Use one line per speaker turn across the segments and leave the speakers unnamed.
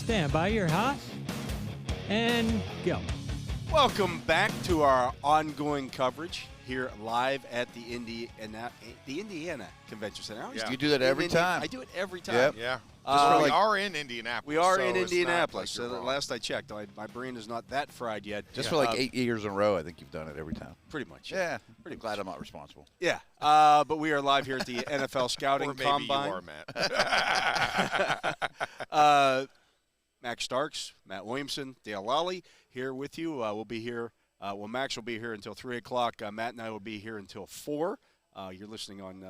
Stand by, you're hot. And go.
Welcome back to our ongoing coverage here live at the Indiana Convention Center.
You do that every time.
I do it every time.
Yep.
Yeah.
We
are in Indianapolis.
We are
so
in
it's
Indianapolis.
not like
So
you're
last I checked, my brain is not that fried yet.
Just for like 8 years in a row, I think you've done it every time.
Pretty much.
Yeah.
Pretty
Glad
much.
I'm not responsible.
Yeah. But we are live here at the NFL Scouting
Or maybe
Combine.
you are, Matt.
Max Starks, Matt Williamson, Dale Lolley here with you. We'll be here. Max will be here until 3 o'clock. Matt and I will be here until 4. You're listening on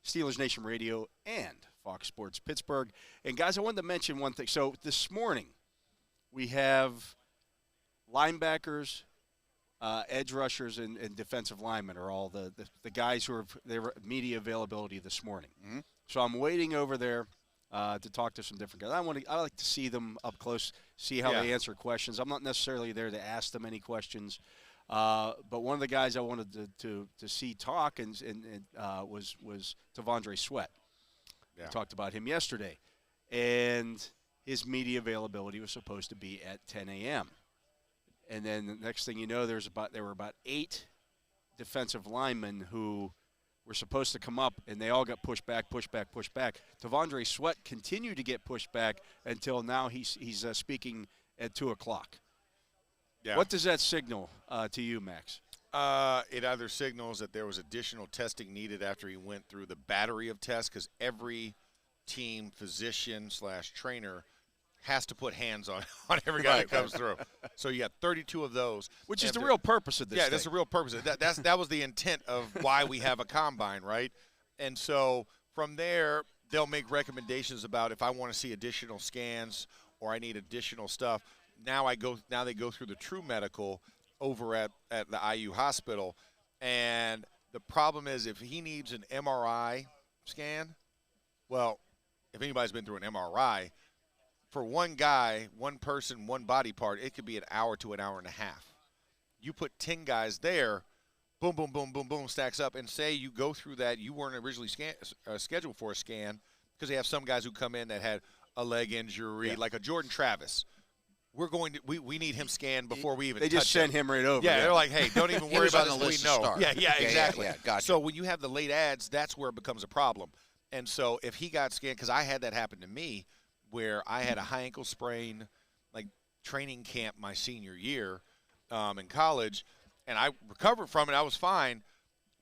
Steelers Nation Radio and Fox Sports Pittsburgh. And, guys, I wanted to mention one thing. So this morning we have linebackers, edge rushers, and defensive linemen are all the guys who are their media availability this morning.
Mm-hmm.
So I'm waiting over there to talk to some different guys. I like to see them up close, see how they answer questions. I'm not necessarily there to ask them any questions. But one of the guys I wanted to see talk was T'Vondre Sweat.
Yeah.
We talked about him yesterday. And his media availability was supposed to be at 10 a.m. And then the next thing you know, there were about 8 defensive linemen who were supposed to come up, and they all got pushed back. T'Vondre Sweat continued to get pushed back until now he's speaking at 2 o'clock.
Yeah.
What does that signal to you, Max?
It either signals that there was additional testing needed after he went through the battery of tests, because every team physician / trainer has to put hands on every guy that comes through. So you got 32 of those.
Which is the real purpose of this thing.
That's the real purpose. That was the intent of why we have a combine, right? And so from there, they'll make recommendations about if I want to see additional scans or I need additional stuff. Now they go through the True Medical over at the IU hospital. And the problem is if he needs an MRI scan, well, if anybody's been through an MRI, for one guy, one person, one body part, it could be an hour to an hour and a half. You put 10 guys there, boom, boom, boom, boom, boom, stacks up, and say you go through that, you weren't originally scheduled for a scan, because they have some guys who come in that had a leg injury, like a Jordan Travis. We need him scanned before we even
They just send him right over.
Yeah, they're like, hey, don't even worry about this. We know. Yeah, exactly.
Yeah, gotcha.
So when you have the late ads, that's where it becomes a problem. And so if he got scanned, because I had that happen to me, where I had a high ankle sprain, like training camp my senior year in college, and I recovered from it. I was fine,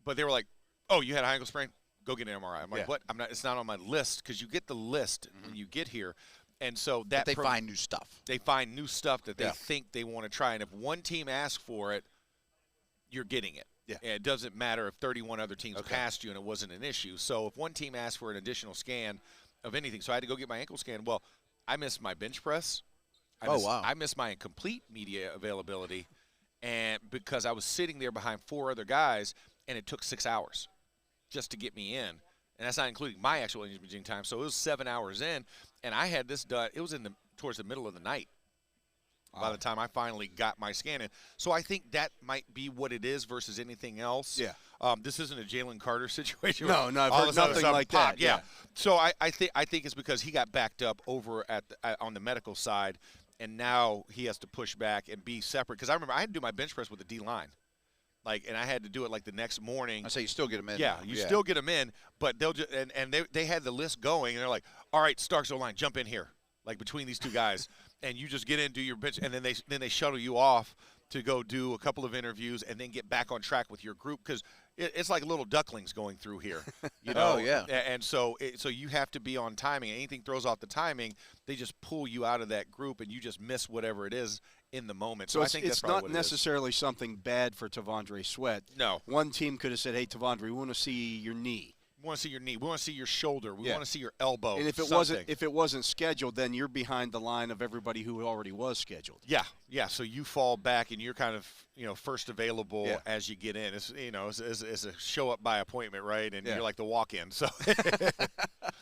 but they were like, "Oh, you had a high ankle sprain? Go get an MRI." I'm like, "What? It's not on my list," because you get the list when you get here, and so that
they find new stuff.
They find new stuff that they think they want to try, and if one team asks for it, you're getting it. Yeah. And it doesn't matter if 31 other teams passed you and it wasn't an issue. So if one team asked for an additional scan of anything, so I had to go get my ankle scan. Well, I missed my bench press. I missed my complete media availability, and because I was sitting there behind 4 other guys, and it took 6 hours just to get me in, and that's not including my actual imaging time. So it was 7 hours in, and I had this done. It was towards the middle of the night by the time I finally got my scan in. So I think that might be what it is versus anything else.
Yeah.
This isn't a Jalen Carter situation.
No, I've heard nothing like that.
Yeah. So I think it's because he got backed up over on the medical side, and now he has to push back and be separate. Because I remember I had to do my bench press with the D line, and I had to do it like the next morning.
I say you still get them in.
Yeah, you still get them in, but they'll just and they had the list going, and they're like, all right, Starks O-line, jump in here, like between these two guys. And you just get in, do your bench, and then they shuttle you off to go do a couple of interviews and then get back on track with your group, because it's like little ducklings going through here, you know.
Oh, yeah.
And so you have to be on timing. Anything throws off the timing, they just pull you out of that group, and you just miss whatever it is in the moment. So I think that's
not necessarily something bad for T'Vondre Sweat.
No.
One team could have said, "Hey, T'Vondre, we want to see your knee.
We want to see your knee. We want to see your shoulder. We want to see your elbow."
And if it wasn't scheduled, then you're behind the line of everybody who already was scheduled.
Yeah. So you fall back, and you're kind of first available as you get in. It's it's a show up by appointment, right? And you're like the walk-in. So.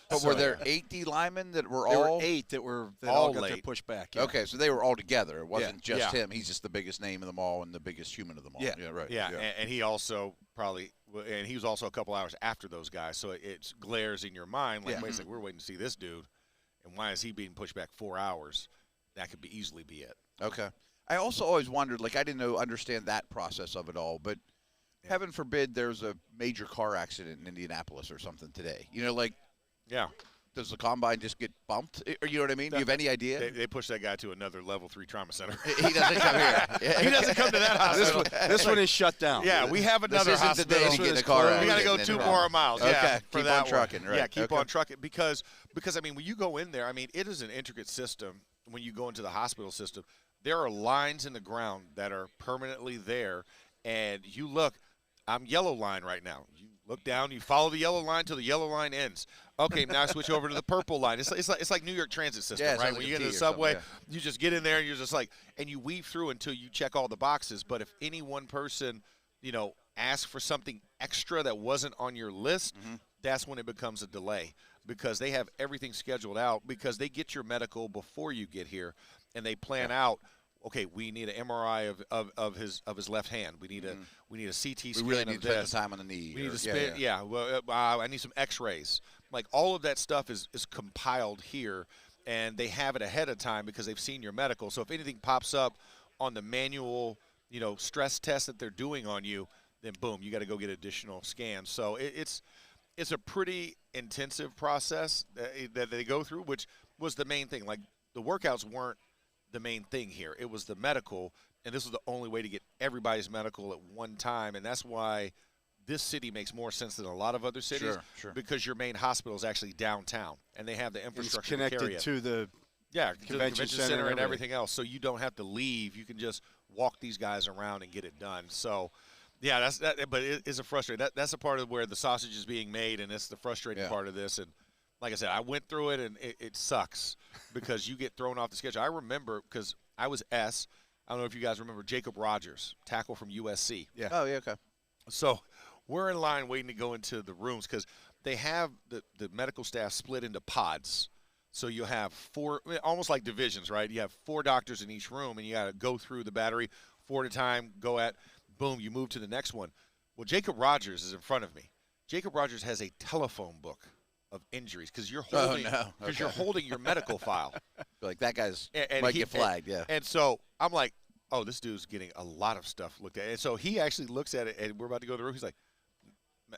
But were there 8 D linemen that were
there
all?
Were 8 that all got their pushback. Yeah.
Okay, so they were all together. It wasn't just him. He's just the biggest name of them all and the biggest human of them all.
Yeah,
right.
Yeah, and he also and he was also a couple hours after those guys, so it glares in your mind like, wait a second, we're waiting to see this dude, and why is he being pushed back 4 hours? that could easily be it.
Okay. I also always wondered, like, I didn't understand that process of it all, but heaven forbid there's a major car accident in Indianapolis or something today. You know, like, does the combine just get bumped? Or you know what I mean? Do you have any idea?
They push that guy to another level 3 trauma center.
He doesn't come here.
He doesn't come to that hospital.
This one is shut down.
Yeah, we have another
this
hospital.
Today to get in a car
we got to go 2 more miles.
Okay,
Yeah, for
keep
that
on trucking,
one.
right?
Yeah, keep on trucking because I mean, when you go in there, I mean, it is an intricate system. When you go into the hospital system, there are lines in the ground that are permanently there, and you look. I'm yellow line right now. You look down, you follow the yellow line till the yellow line ends. Okay, now I switch over to the purple line. It's like New York Transit system, right? When you get in the subway, you just get in there and you're just like, and you weave through until you check all the boxes. But if any one person, asks for something extra that wasn't on your list, that's when it becomes a delay because they have everything scheduled out because they get your medical before you get here and they plan out. Okay, we need an MRI of his left hand. We need a CT scan.
We really need
of
to take
this.
the time on the knee.
We need to spin. Well, I need some X-rays. Like all of that stuff is compiled here, and they have it ahead of time because they've seen your medical. So if anything pops up on the manual, stress test that they're doing on you, then boom, you got to go get additional scans. So it's a pretty intensive process that they go through, which was the main thing. Like the workouts weren't the main thing here. It was the medical, and this was the only way to get everybody's medical at one time, and that's why this city makes more sense than a lot of other cities because your main hospital is actually downtown, and they have the infrastructure
it's connected
to carry it.
to the
convention center and everything else, so you don't have to leave. You can just walk these guys around and get it done. So, yeah, that's that. But it is a frustrating. That's a part of where the sausage is being made, and it's the frustrating part of this. And like I said, I went through it, and it sucks because you get thrown off the schedule. I remember because I was I don't know if you guys remember Jacob Rogers, tackle from USC.
Yeah.
Oh, yeah, okay.
So we're in line waiting to go into the rooms because they have the medical staff split into pods. So you have 4, almost like divisions, right? You have 4 doctors in each room, and you got to go through the battery 4 at a time, boom, you move to the next one. Well, Jacob Rogers is in front of me. Jacob Rogers has a telephone book of injuries because you're holding your medical file.
Like that guy's
and
might get flagged,
And so I'm like, oh, this dude's getting a lot of stuff looked at. And so he actually looks at it, and we're about to go to the room. He's like,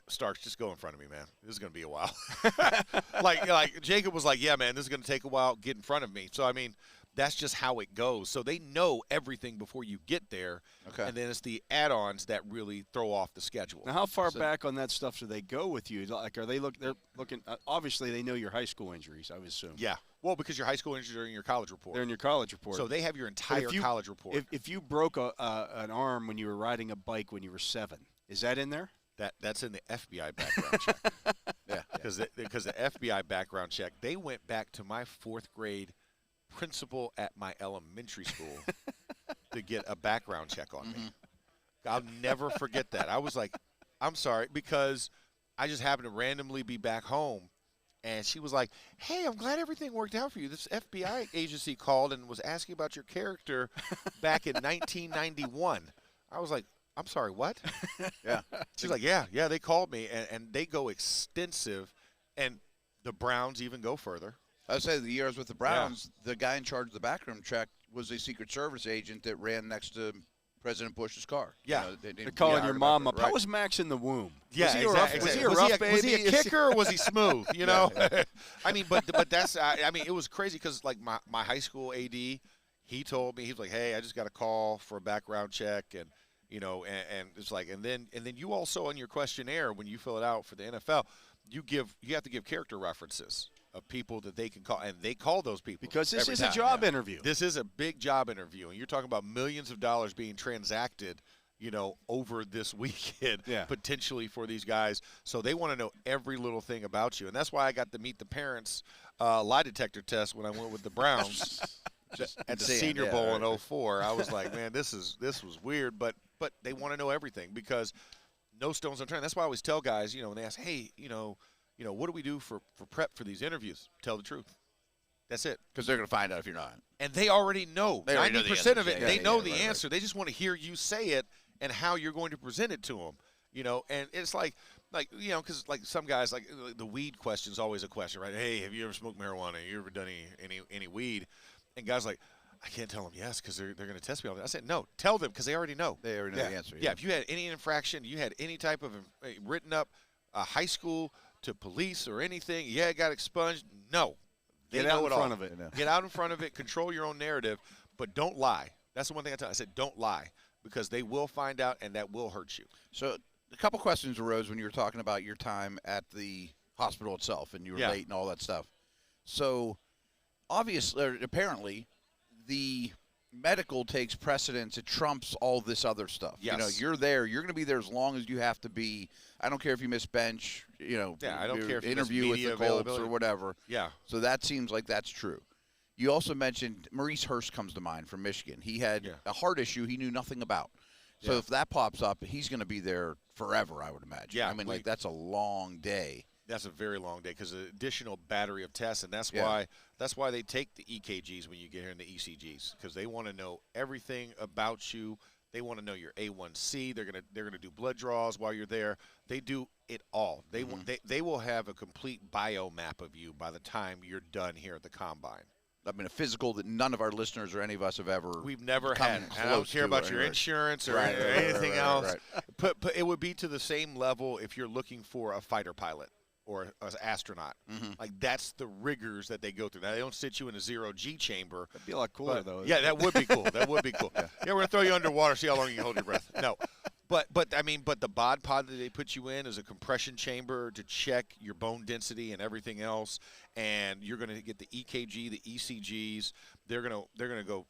Starks, just go in front of me, man. This is going to be a while. like Jacob was like, yeah, man, this is going to take a while. Get in front of me. So, I mean, that's just how it goes. So they know everything before you get there. Okay. And then it's the add-ons that really throw off the schedule.
Now, how far back on that stuff do they go with you? Like, are they they're looking obviously they know your high school injuries, I would assume.
Yeah. Well, because your high school injuries are in your college report.
They're in your college report.
So they have your entire college report.
If you broke an arm when you were riding a bike when you were 7, is that in there?
That's in the FBI background check. Yeah. Because the FBI background check, they went back to my 4th grade principal at my elementary school to get a background check on me. I'll never forget that. I was like, I'm sorry, because I just happened to randomly be back home, and she was like, hey, I'm glad everything worked out for you. This FBI agency called and was asking about your character back in 1991. I was like, I'm sorry, what?
Yeah.
She's like, yeah, they called me, and they go extensive, and the Browns even go further.
I would say the years with the Browns, the guy in charge of the background check was a Secret Service agent that ran next to President Bush's car.
Yeah.
They're calling your mom up. Right. How was Max in the womb?
Yeah,
Was he a rough baby?
Was he a kicker or was he smooth, you know? I mean, but that's I mean, it was crazy because, like, my high school AD, he told me, he was like, hey, I just got a call for a background check, and and it's like, and then you also on your questionnaire when you fill it out for the NFL, you have to give character references of people that they can call, and they call those people
because this is a job interview.
This is a big job interview, and you're talking about millions of dollars being transacted, over this weekend potentially for these guys. So they want to know every little thing about you, and that's why I got to meet the parents' lie detector test when I went with the Browns at the Senior Bowl in 2004. I was like, man, this was weird, but they want to know everything because no stones unturned. That's why I always tell guys, when they ask, hey, what do we do for prep for these interviews? Tell the truth. That's it.
Because they're going to find out if you're not.
And they already know. 90% of it, they know the answer.
Right.
They just want to hear you say it and how you're going to present it to them. And it's like because like some guys, like the weed question is always a question, right? Hey, have you ever smoked marijuana? Have you ever done any weed? And guys like, I can't tell them yes because they're going to test me on that. I said, no, tell them because they already know.
They already know the answer.
Yeah, if you had any infraction, you had any type of written up high school to police or anything, it got expunged. No. They know it all.
Get out in front of it.
Get out in front of it. Control your own narrative, but don't lie. That's the one thing I tell them. I said, don't lie because they will find out and that will hurt you.
So a couple questions arose when you were talking about your time at the hospital itself and you were late and all that stuff. So obviously, or apparently, the medical takes precedence. It trumps all this other stuff.
Yes.
You're there. You're going to be there as long as you have to be. I don't care if you miss bench,
I don't care if you
interview with the Colts or whatever.
Yeah.
So that seems like that's true. You also mentioned Maurice Hurst comes to mind from Michigan. He had a heart issue he knew nothing about. So if that pops up, he's going to be there forever, I would imagine.
Yeah.
I mean, that's a long day.
That's a very long day because an additional battery of tests, and that's why they take the EKGs when you get here and the ECGs because they want to know everything about you. They want to know your A1C. They're gonna do blood draws while you're there. They do it all. They will have a complete bio map of you by the time you're done here at the combine.
I mean, a physical that none of our listeners or any of us have ever.
We've never had. And I don't care about your insurance or anything else. But it would be to the same level if you're looking for a fighter pilot or an astronaut. Like, that's the rigors that they go through. Now, they don't sit you in a zero-G chamber.
That'd be a lot cooler, though.
Yeah, that would be cool. That would be cool. We're going to throw you underwater, see how long you can hold your breath. No. But the bod pod that they put you in is a compression chamber to check your bone density and everything else. And you're going to get the EKG, the ECGs. They're going to go,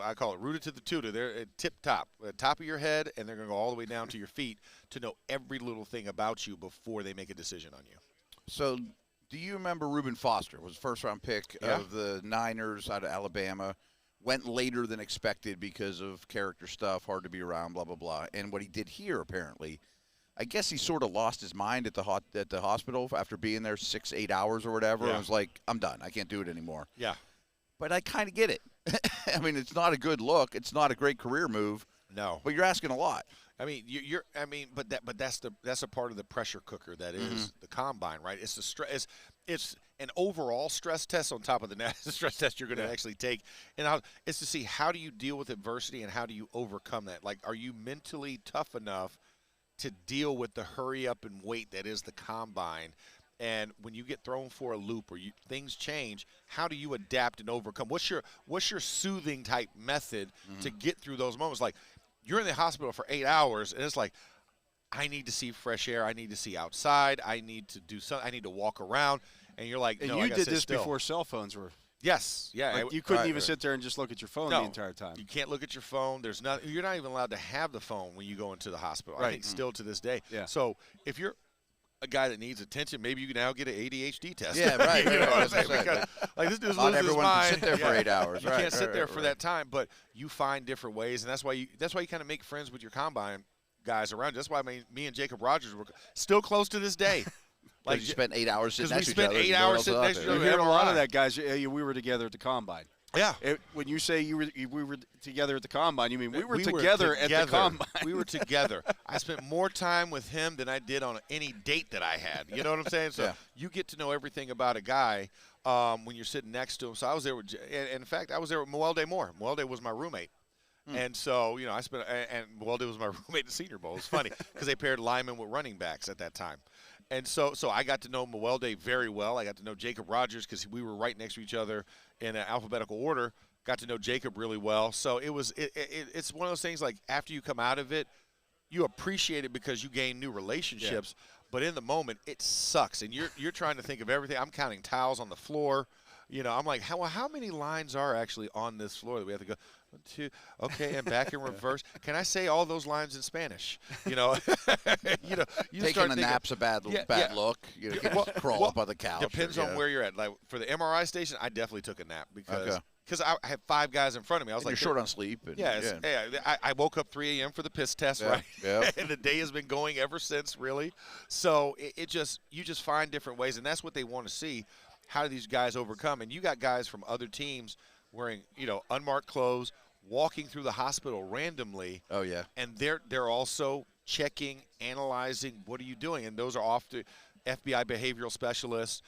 I call it rooted to the tutor. They're at top of your head, and they're going to go all the way down to your feet to know every little thing about you before they make a decision on you.
So, do you remember Reuben Foster? Was first-round pick of the Niners out of Alabama. Went later than expected because of character stuff, hard to be around, blah, blah, blah. And what he did here, apparently, I guess he sort of lost his mind at the hospital after being there 6-8 hours or whatever. And was like, I'm done. I can't do it anymore.
Yeah.
But I kind of get it. I mean, it's not a good look. It's not a great career move.
No.
But you're asking a lot.
I mean, but that's a part of the pressure cooker that is the combine, right? It's the stress. It's an overall stress test on top of the stress test you're going to actually take, and it's to see how do you deal with adversity and how do you overcome that. Like, are you mentally tough enough to deal with the hurry up and wait that is the combine? And when you get thrown for a loop or things change, how do you adapt and overcome? What's your soothing type method to get through those moments? Like, you're in the hospital for 8 hours, and it's like, I need to see fresh air. I need to see outside. I need to do something. I need to walk around. And you're like,
and
no,
you
I
did this
still.
before cell phones were.
Yes, yeah.
Like, you couldn't even sit there and just look at your phone the entire time.
You can't look at your phone. There's nothing. You're not even allowed to have the phone when you go into the hospital. I think still to this day.
Yeah.
So if you're a guy that needs attention, maybe you can now get an ADHD test.
Yeah, right.
You know what I'm saying? Because, like, this dude's losing his mind.
Not everyone can sit there for 8 hours.
You can't sit there for that time, but you find different ways, and that's why you kind of make friends with your combine guys around you. That's why me and Jacob Rogers were still close to this day.
Like, you spent 8 hours sitting next to each other.
Because we spent 8 hours sitting next to each other.
You hear a lot of that, guys. We were together at the combine.
Yeah.
When you say we were together at the combine, you mean we were together at the combine.
We were together. I spent more time with him than I did on any date that I had. You know what I'm saying? So you get to know everything about a guy when you're sitting next to him. So I was there with, and in fact, I was there with Mwelde Moore. Mwelde was my roommate. And so, I spent, and Mwelde was my roommate at Senior Bowl. It's funny because they paired linemen with running backs at that time. And so I got to know Mwelde very well. I got to know Jacob Rogers because we were right next to each other in alphabetical order. Got to know Jacob really well. So it's one of those things, like, after you come out of it, you appreciate it because you gain new relationships. But in the moment, it sucks. And you're trying to think of everything. I'm counting towels on the floor. I'm like, how many lines are actually on this floor that we have to go? 1, 2, okay, and back in reverse. Can I say all those lines in Spanish? You
taking the nap's a bad look. You can't crawl up on the couch.
Depends on where you're at. Like, for the MRI station, I definitely took a nap because I had 5 guys in front of me. I was like,
you're short on sleep.
I woke up 3 a.m. for the piss test, right?
Yeah.
And the day has been going ever since, really. So you just find different ways, and that's what they want to see. How do these guys overcome? And you got guys from other teams wearing, unmarked clothes, walking through the hospital randomly.
Oh, yeah.
And they're also checking, analyzing, what are you doing? And those are often FBI behavioral specialists,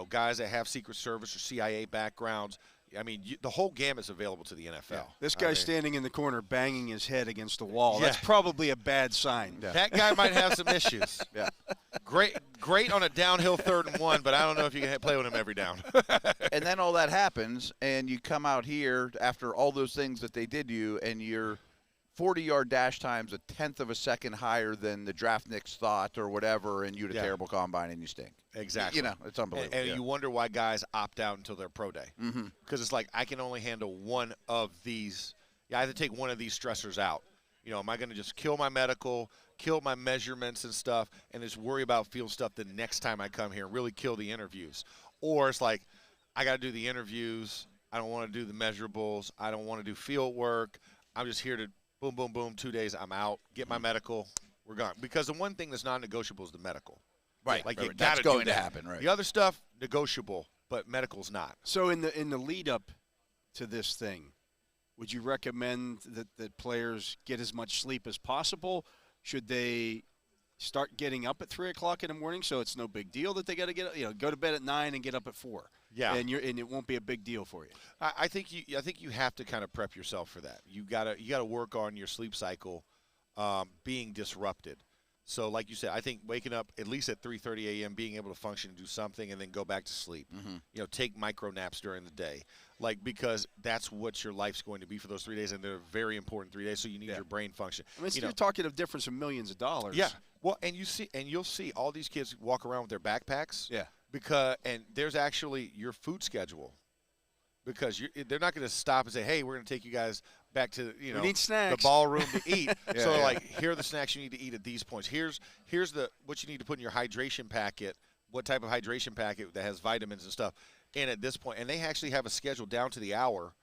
guys that have Secret Service or CIA backgrounds. I mean, the whole gamut's available to the NFL.
Yeah. This guy's standing in the corner banging his head against the wall.
Yeah.
That's probably a bad sign.
Yeah.
That guy might have some issues.
Yeah.
Great on a downhill 3rd and 1, but I don't know if you can play with him every down.
And then all that happens, and you come out here after all those things that they did to you, and your 40-yard dash time's a 1/10 of a second hhigher than the draftniks thought or whatever, and you had a terrible combine and you stink.
Exactly.
You know, it's unbelievable.
And you wonder why guys opt out until their pro day. Because it's like, I can only handle one of these. I have to take one of these stressors out. You know, am I going to just kill my medical, kill my measurements and stuff, and just worry about field stuff the next time I come here, really kill the interviews? Or it's like, I got to do the interviews. I don't want to do the measurables. I don't want to do field work. I'm just here to boom, boom, boom, 2 days, I'm out, get my medical, we're gone. Because the one thing that's non-negotiable is the medical.
Right.
Like,
right.
you
That's
gotta
going
do
to
that.
happen, right.
The other stuff, negotiable, but medical's not.
So in the lead up to this thing, would you recommend that players get as much sleep as possible? Should they start getting up at 3 o'clock in the morning so it's no big deal that they got to go to bed at 9 and get up at 4?
Yeah.
And it won't be a big deal for you.
I think you have to kind of prep yourself for that. You gotta work on your sleep cycle being disrupted. So like you said, I think waking up at least at 3:30 a.m., being able to function and do something, and then go back to sleep. You know, take micro naps during the day, because that's what your life's going to be for those 3 days, and they're very important 3 days. So you need your brain function.
I mean, you're talking of difference of millions of dollars.
Yeah. Well, and you'll see all these kids walk around with their backpacks.
Yeah.
And there's actually your food schedule, because they're not going to stop and say, hey, we're going to take you guys back to
we need snacks.
the ballroom to eat. Here are the snacks you need to eat at these points. Here's what you need to put in your hydration packet, what type of hydration packet that has vitamins and stuff in at this point. And they actually have a schedule down to the hour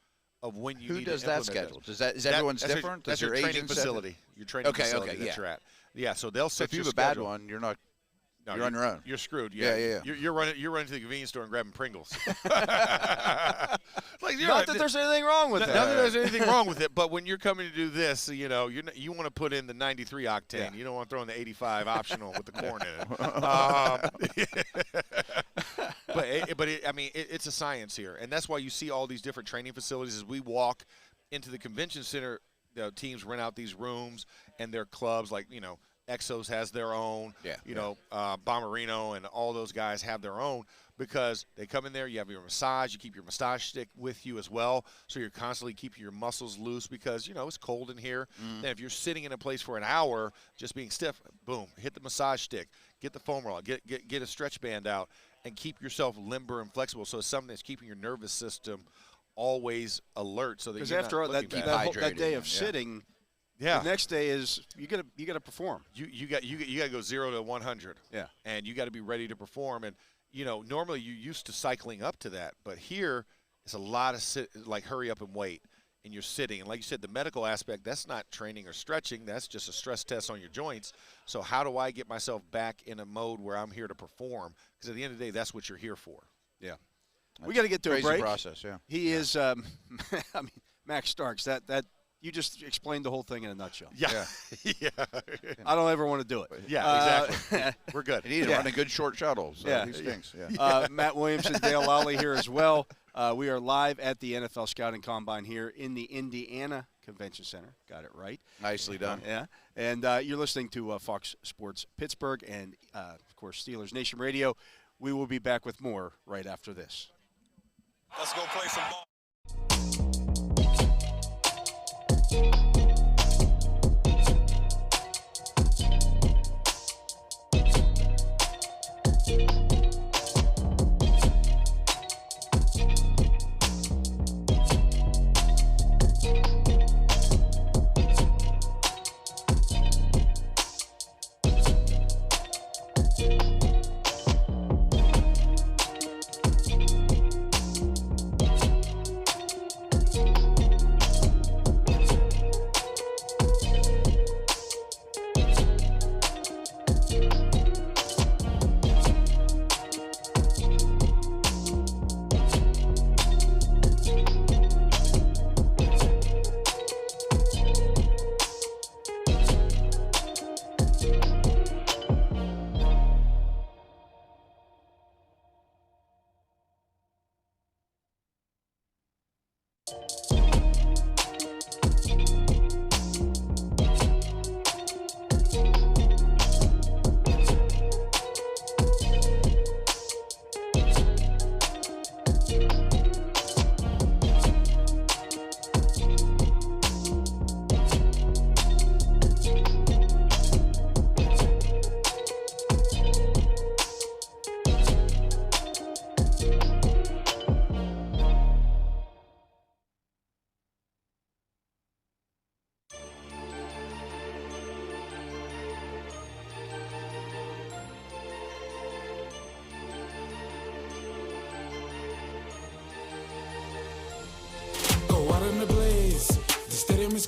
of when you need to implement
that schedule? Is everyone's different?
That's your training facility. Your training facility that you're at. Yeah, so they'll set
if you
your
have a bad
schedule.
one, you're not.
No,
you're on your own.
You're screwed.
Yeah.
You're running to the convenience store and grabbing Pringles.
Not that there's anything wrong with that.
Not that there's anything wrong with it, but when you're coming to do this, you want to put in the 93 octane.
Yeah.
You don't want to throw in the 85 optional with the corn in it. It's a science here, and that's why you see all these different training facilities. As we walk into the convention center, teams rent out these rooms and their clubs, Exos has their own, Bomberino and all those guys have their own, because they come in there, you have your massage, you keep your massage stick with you as well, so you're constantly keeping your muscles loose, because, it's cold in here. And if you're sitting in a place for an hour just being stiff, boom, hit the massage stick, get the foam roller, get a stretch band out, and keep yourself limber and flexible, so it's something that's keeping your nervous system always alert, so that
because
you're
after all
not looking
that
bad.
day of sitting.
Yeah.
The next day is you gotta perform.
You got to go 0 to 100.
Yeah.
And you got to be ready to perform. And normally you're used to cycling up to that, but here it's a lot of hurry up and wait, and you're sitting. And like you said, the medical aspect, that's not training or stretching. That's just a stress test on your joints. So how do I get myself back in a mode where I'm here to perform? Because at the end of the day, that's what you're here for.
Yeah. We got to get to a break.
Process. Yeah.
He is. Max Starks. That. You just explained the whole thing in a nutshell.
Yeah. Yeah.
I don't ever want to do it.
Yeah, exactly. We're good.
You need to run a good short shuttle. So he stinks. Yeah.
Matt Williamson, Dale Lolley here as well. We are live at the NFL Scouting Combine here in the Indiana Convention Center. Got it right.
Nicely done.
Yeah. And you're listening to Fox Sports Pittsburgh and, of course, Steelers Nation Radio. We will be back with more right after this.
Let's go play some ball.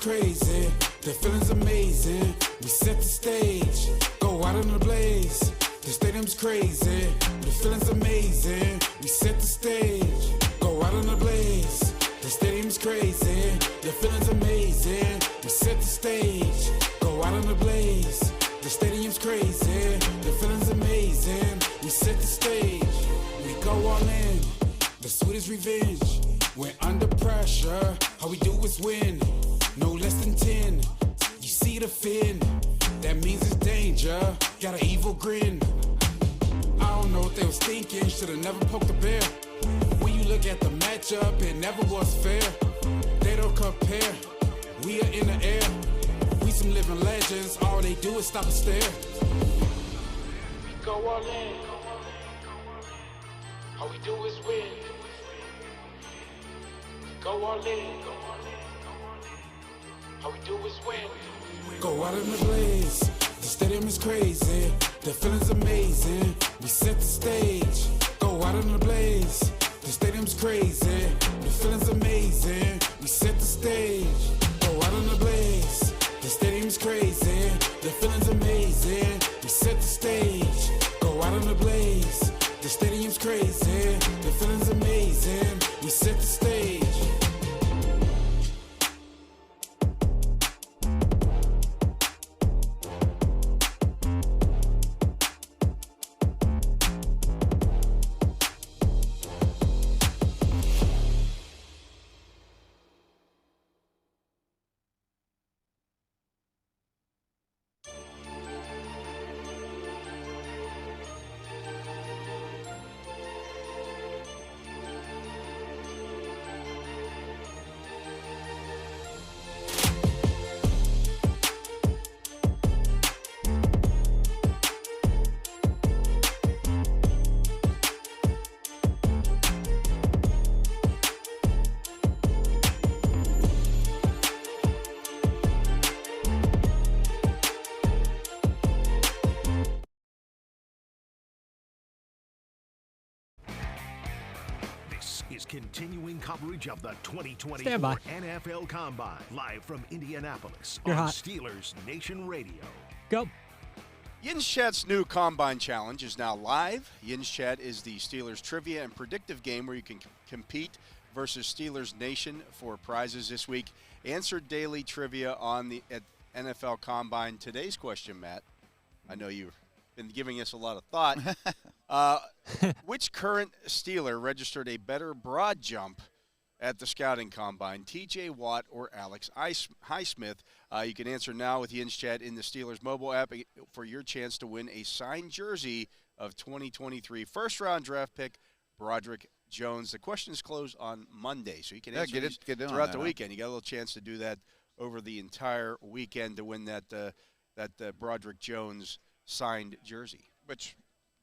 crazy, the feeling's amazing. We set the stage, go out in the blaze. The stadium's crazy, the feeling's amazing. We set the stage, go out in the blaze. The stadium's crazy, the feeling's amazing. We set the stage, go out in the blaze. The stadium's crazy, the feeling's amazing. We set the stage, we go all in. The sweetest revenge, we're under pressure. All we do is win, no less than 10. You see the fin, that means it's danger. Got an evil grin. I don't know what they was thinking, should've never poked the bear. When you look at the matchup, it never was fair. They don't compare, we are in the air. We some living legends, all they do is stop and stare. We go all in, all we do is win. We go all in, all we do is win. Go out in the blaze, the stadium is crazy, the feeling's amazing. We set the stage, go out in the blaze, the stadium's crazy, the feeling's amazing. We set the stage, go out in the blaze, the stadium's crazy, the feeling's amazing. We set the stage, go out in the blaze, the stadium's crazy, the feeling's amazing. We set the stage.
Is continuing coverage of the 2024
Stand by.
NFL Combine, live from Indianapolis
You're
on
hot.
Steelers Nation Radio.
Go.
Yin's Chat's new Combine Challenge is now live. Yin's Chat is the Steelers trivia and predictive game where you can compete versus Steelers Nation for prizes this week. Answer daily trivia on the NFL Combine. Today's question, Matt, I know you've been giving us a lot of thought. Which current Steeler registered a better broad jump at the scouting combine, T.J. Watt or Alex Highsmith? You can answer now with Yin's Chat in the Steelers mobile app for your chance to win a signed jersey of 2023 first-round draft pick Broderick Jones. The questions close on Monday, so you can answer
get
throughout the weekend. You got a little chance to do that over the entire weekend to win that Broderick Jones signed jersey.
Which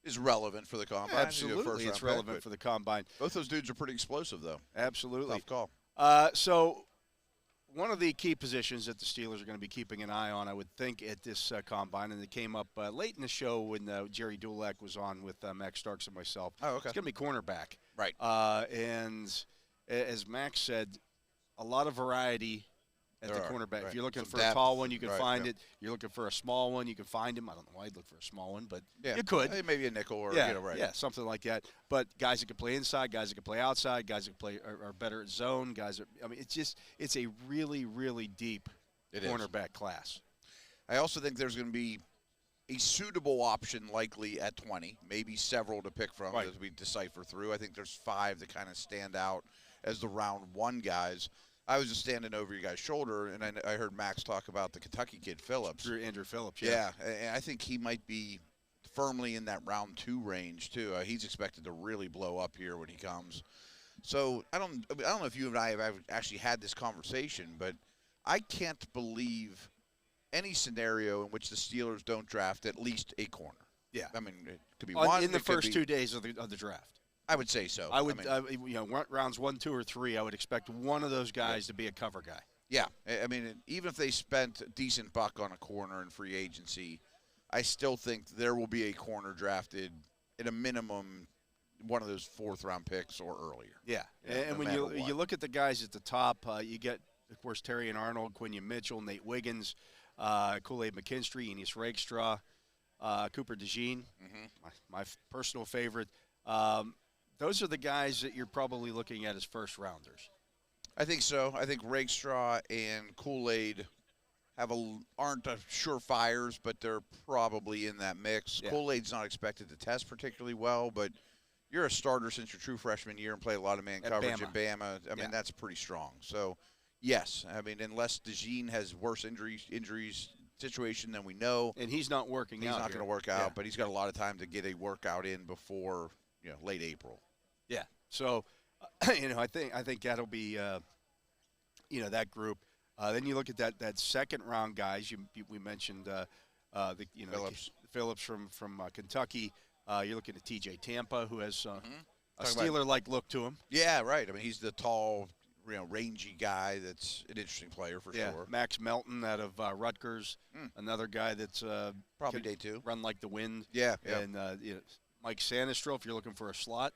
is relevant for the combine.
Absolutely, it's relevant for the combine.
Both those dudes are pretty explosive, though.
Absolutely.
Tough call.
So one of the key positions that the Steelers are going to be keeping an eye on, I would think, at this combine, and it came up late in the show when Jerry Dulac was on with Max Starks and myself.
Oh, okay.
It's going to be cornerback.
Right.
And as Max said, a lot of variety at the cornerback.
Right.
If you're looking
Some
for
depth,
a tall one, you can find
yeah.
it. You're looking for a small one, you can find him. I don't know why you'd look for a small one, but
Yeah.
you could.
Maybe a nickel or,
Yeah,
right.
yeah, something like that. But guys that can play inside, guys that can play outside, guys that play are better at zone, it's a really, really deep cornerback class.
I also think there's going to be a suitable option likely at 20, maybe several to pick from as we decipher through. I think there's 5 that kind of stand out as the round 1 guys. I was just standing over your guy's shoulder, and I heard Max talk about the Kentucky kid, Phillips.
Andrew Phillips,
yeah. And I think he might be firmly in that round 2 range, too. He's expected to really blow up here when he comes. So I don't know if you and I have actually had this conversation, but I can't believe any scenario in which the Steelers don't draft at least a corner.
Yeah.
I mean, it could be one.
In the first 2 days of the draft.
I would say so.
I would, rounds 1, 2, or 3, I would expect one of those guys to be a cover guy.
Yeah. I mean, even if they spent a decent buck on a corner in free agency, I still think there will be a corner drafted at a minimum one of those 4th-round picks or earlier.
Yeah.
No
and when
matter
you look at the guys at the top, you get of course, Terry and Arnold, Quinion Mitchell, Nate Wiggins, Kool-Aid McKinstry, Enos Rakestraw, Cooper DeJean, my personal favorite. Those are the guys that you're probably looking at as first-rounders.
I think so. I think Rakestraw and Kool-Aid aren't surefires, but they're probably in that mix.
Yeah.
Kool-Aid's not expected to test particularly well, but you're a starter since your true freshman year and play a lot of man coverage at Bama. I mean, that's pretty strong. So, yes, I mean, unless DeJean has worse injuries situation than we know.
And he's not working out.
He's not going to work out, but he's got a lot of time to get a workout in before, late April.
Yeah. So, I think that'll be, that group. Then you look at that second round guys. We mentioned Phillips from Kentucky. You're looking at T.J. Tampa, who has a Steeler-like look to him.
Yeah, right. I mean, he's the tall, rangy guy that's an interesting player for sure.
Max Melton out of Rutgers, another guy that's
probably day 2.
Run like the wind.
Yeah.
And Mike Sanistro, if you're looking for a slot.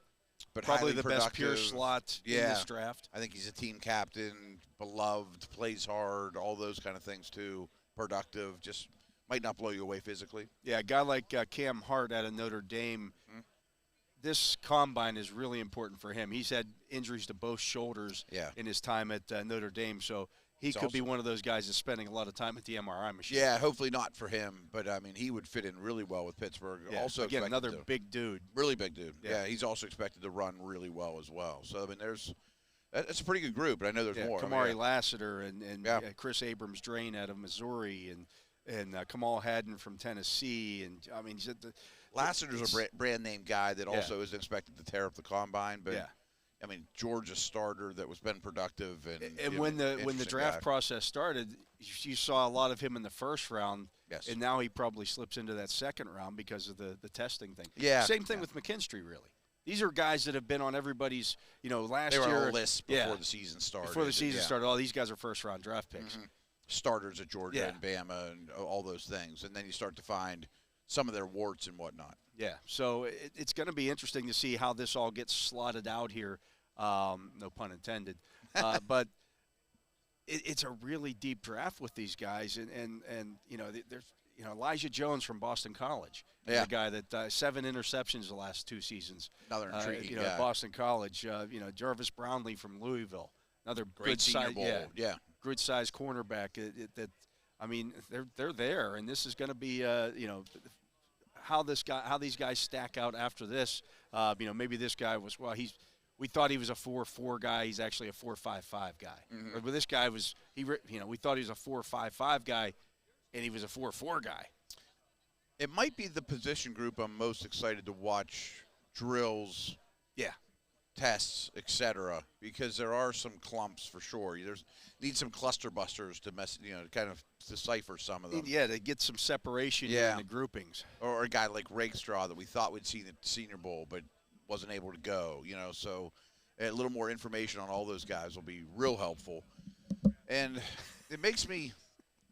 But
probably the best pure slot in this draft.
I think he's a team captain, beloved, plays hard, all those kind of things too. Productive, just might not blow you away physically.
Yeah, a guy like Cam Hart out of Notre Dame, this combine is really important for him. He's had injuries to both shoulders in his time at Notre Dame, so he could be one of those guys that's spending a lot of time at the MRI machine.
Yeah, hopefully not for him, but, I mean, he would fit in really well with Pittsburgh.
Yeah.
Also,
again, another big dude.
Really big dude. Yeah, he's also expected to run really well as well. So, I mean, that's a pretty good group, but I know there's more.
Kamari Lassiter and Chris Abrams-Drain out of Missouri and Kamal Haddon from Tennessee. And, I mean,
Lassiter's a brand-name guy that also isn't expected to tear up the combine, but I mean, Georgia's starter that was been productive. And
when the draft process started, you saw a lot of him in the first round.
Yes.
And now he probably slips into that second round because of the testing thing.
Yeah.
Same thing with McKinstry, really. These are guys that have been on everybody's, last
year. They were on
a
list before the season started.
Before the season started, all these guys are first-round draft picks.
Starters at Georgia and Bama and all those things. And then you start to find some of their warts and whatnot.
Yeah. So it's going to be interesting to see how this all gets slotted out here. No pun intended. But it's a really deep draft with these guys. And there's Elijah Jones from Boston College. The guy that 7 interceptions the last 2 seasons.
Another intriguing guy.
Boston College. Jarvis Brownlee from Louisville. Another
great senior bowl.
Good size cornerback. I mean, they're there, and this is going to be how these guys stack out after this. Maybe this guy was we thought he was a 4.4 guy. He's actually a 4.55 guy. But this guy was we thought he was a 4.55 guy, and he was a 4.4 guy.
It might be the position group I'm most excited to watch drills, tests, etc. Because there are some clumps for sure. Need some cluster busters to kind of decipher some of them.
Yeah, to get some separation in the groupings.
Or a guy like Rakestraw that we thought we'd see in the Senior Bowl, but wasn't able to go. So a little more information on all those guys will be real helpful. And it makes me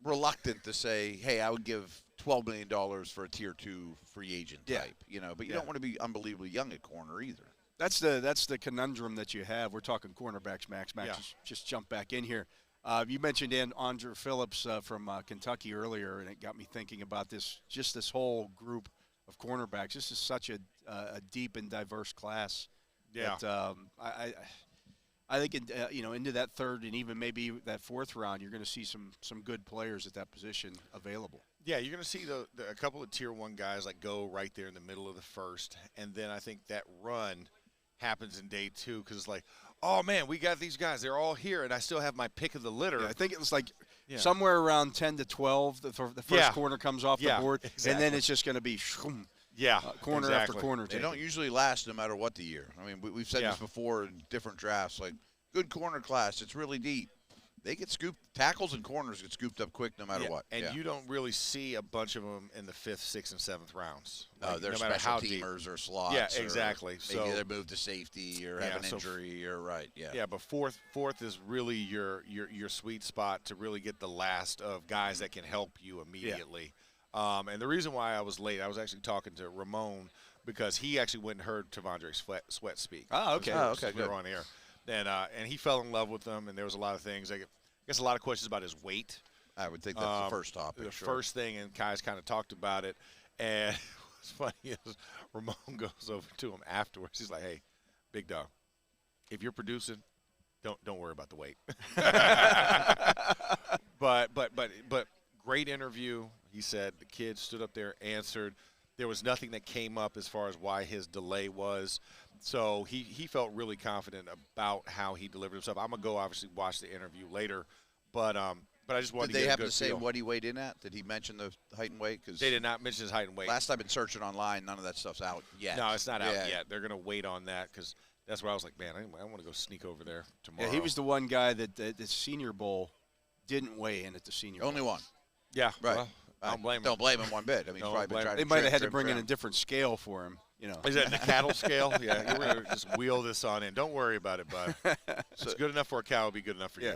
reluctant to say, hey, I would give $12 million for a Tier 2 free agent type. But you don't want to be unbelievably young at corner either.
That's the conundrum that you have. We're talking cornerbacks, Max. Just jump back in here. You mentioned Andrew Phillips from Kentucky earlier, and it got me thinking about this whole group of cornerbacks. This is such a deep and diverse class.
Yeah.
That, I think into that third and even maybe that fourth round, you're going to see some good players at that position available.
Yeah, you're going to see a couple of Tier 1 guys go right there in the middle of the first, and then I think that run happens in day 2 because it's like, oh, man, we got these guys. They're all here, and I still have my pick of the litter.
Yeah, I think it was somewhere around 10 to 12, the first corner comes off the board, and then it's just going to be corner after corner.
They don't usually last no matter what the year. I mean, we've said this before in different drafts, good corner class, it's really deep. They get scooped. Tackles and corners get scooped up quick no matter what.
And you don't really see a bunch of them in the 5th, 6th, and 7th rounds.
No, they're special teamers or slots.
Yeah, exactly.
Maybe they're moved to safety or have an injury or Yeah,
but fourth is really your sweet spot to really get the last of guys that can help you immediately. Yeah. And the reason why I was late, I was actually talking to Ramon because he actually went and heard Tavondre Sweat speak.
Oh, okay.
We were on air. And he fell in love with them, and there was a lot of things. I guess a lot of questions about his weight.
I would think that's the first topic.
The first thing, and Kai's kind of talked about it. And what's funny is Ramon goes over to him afterwards. He's like, "Hey, big dog, if you're producing, don't worry about the weight." but great interview. He said the kid stood up there, answered. There was nothing that came up as far as why his delay was. So he felt really confident about how he delivered himself. I'm gonna go obviously watch the interview later, but I just wanted to get a good feel.
Did they happen to say what he weighed in at? Did he mention the height and weight? Cause
they did not mention his height and weight.
Last I've been searching online, none of that stuff's out yet.
No, it's not out yet. They're gonna wait on that because that's where I was like, man, I want to go sneak over there tomorrow.
Yeah, he was the one guy that the Senior Bowl didn't weigh in at the Senior Bowl.
Only one.
Yeah,
right.
Well, don't blame him.
Don't blame him one bit. I mean,
they might have had to bring in a different scale for him. You know,
is that the cattle scale? Yeah, we're gonna just wheel this on in. Don't worry about it, bud. It's good enough for a cow. It'll be good enough for you.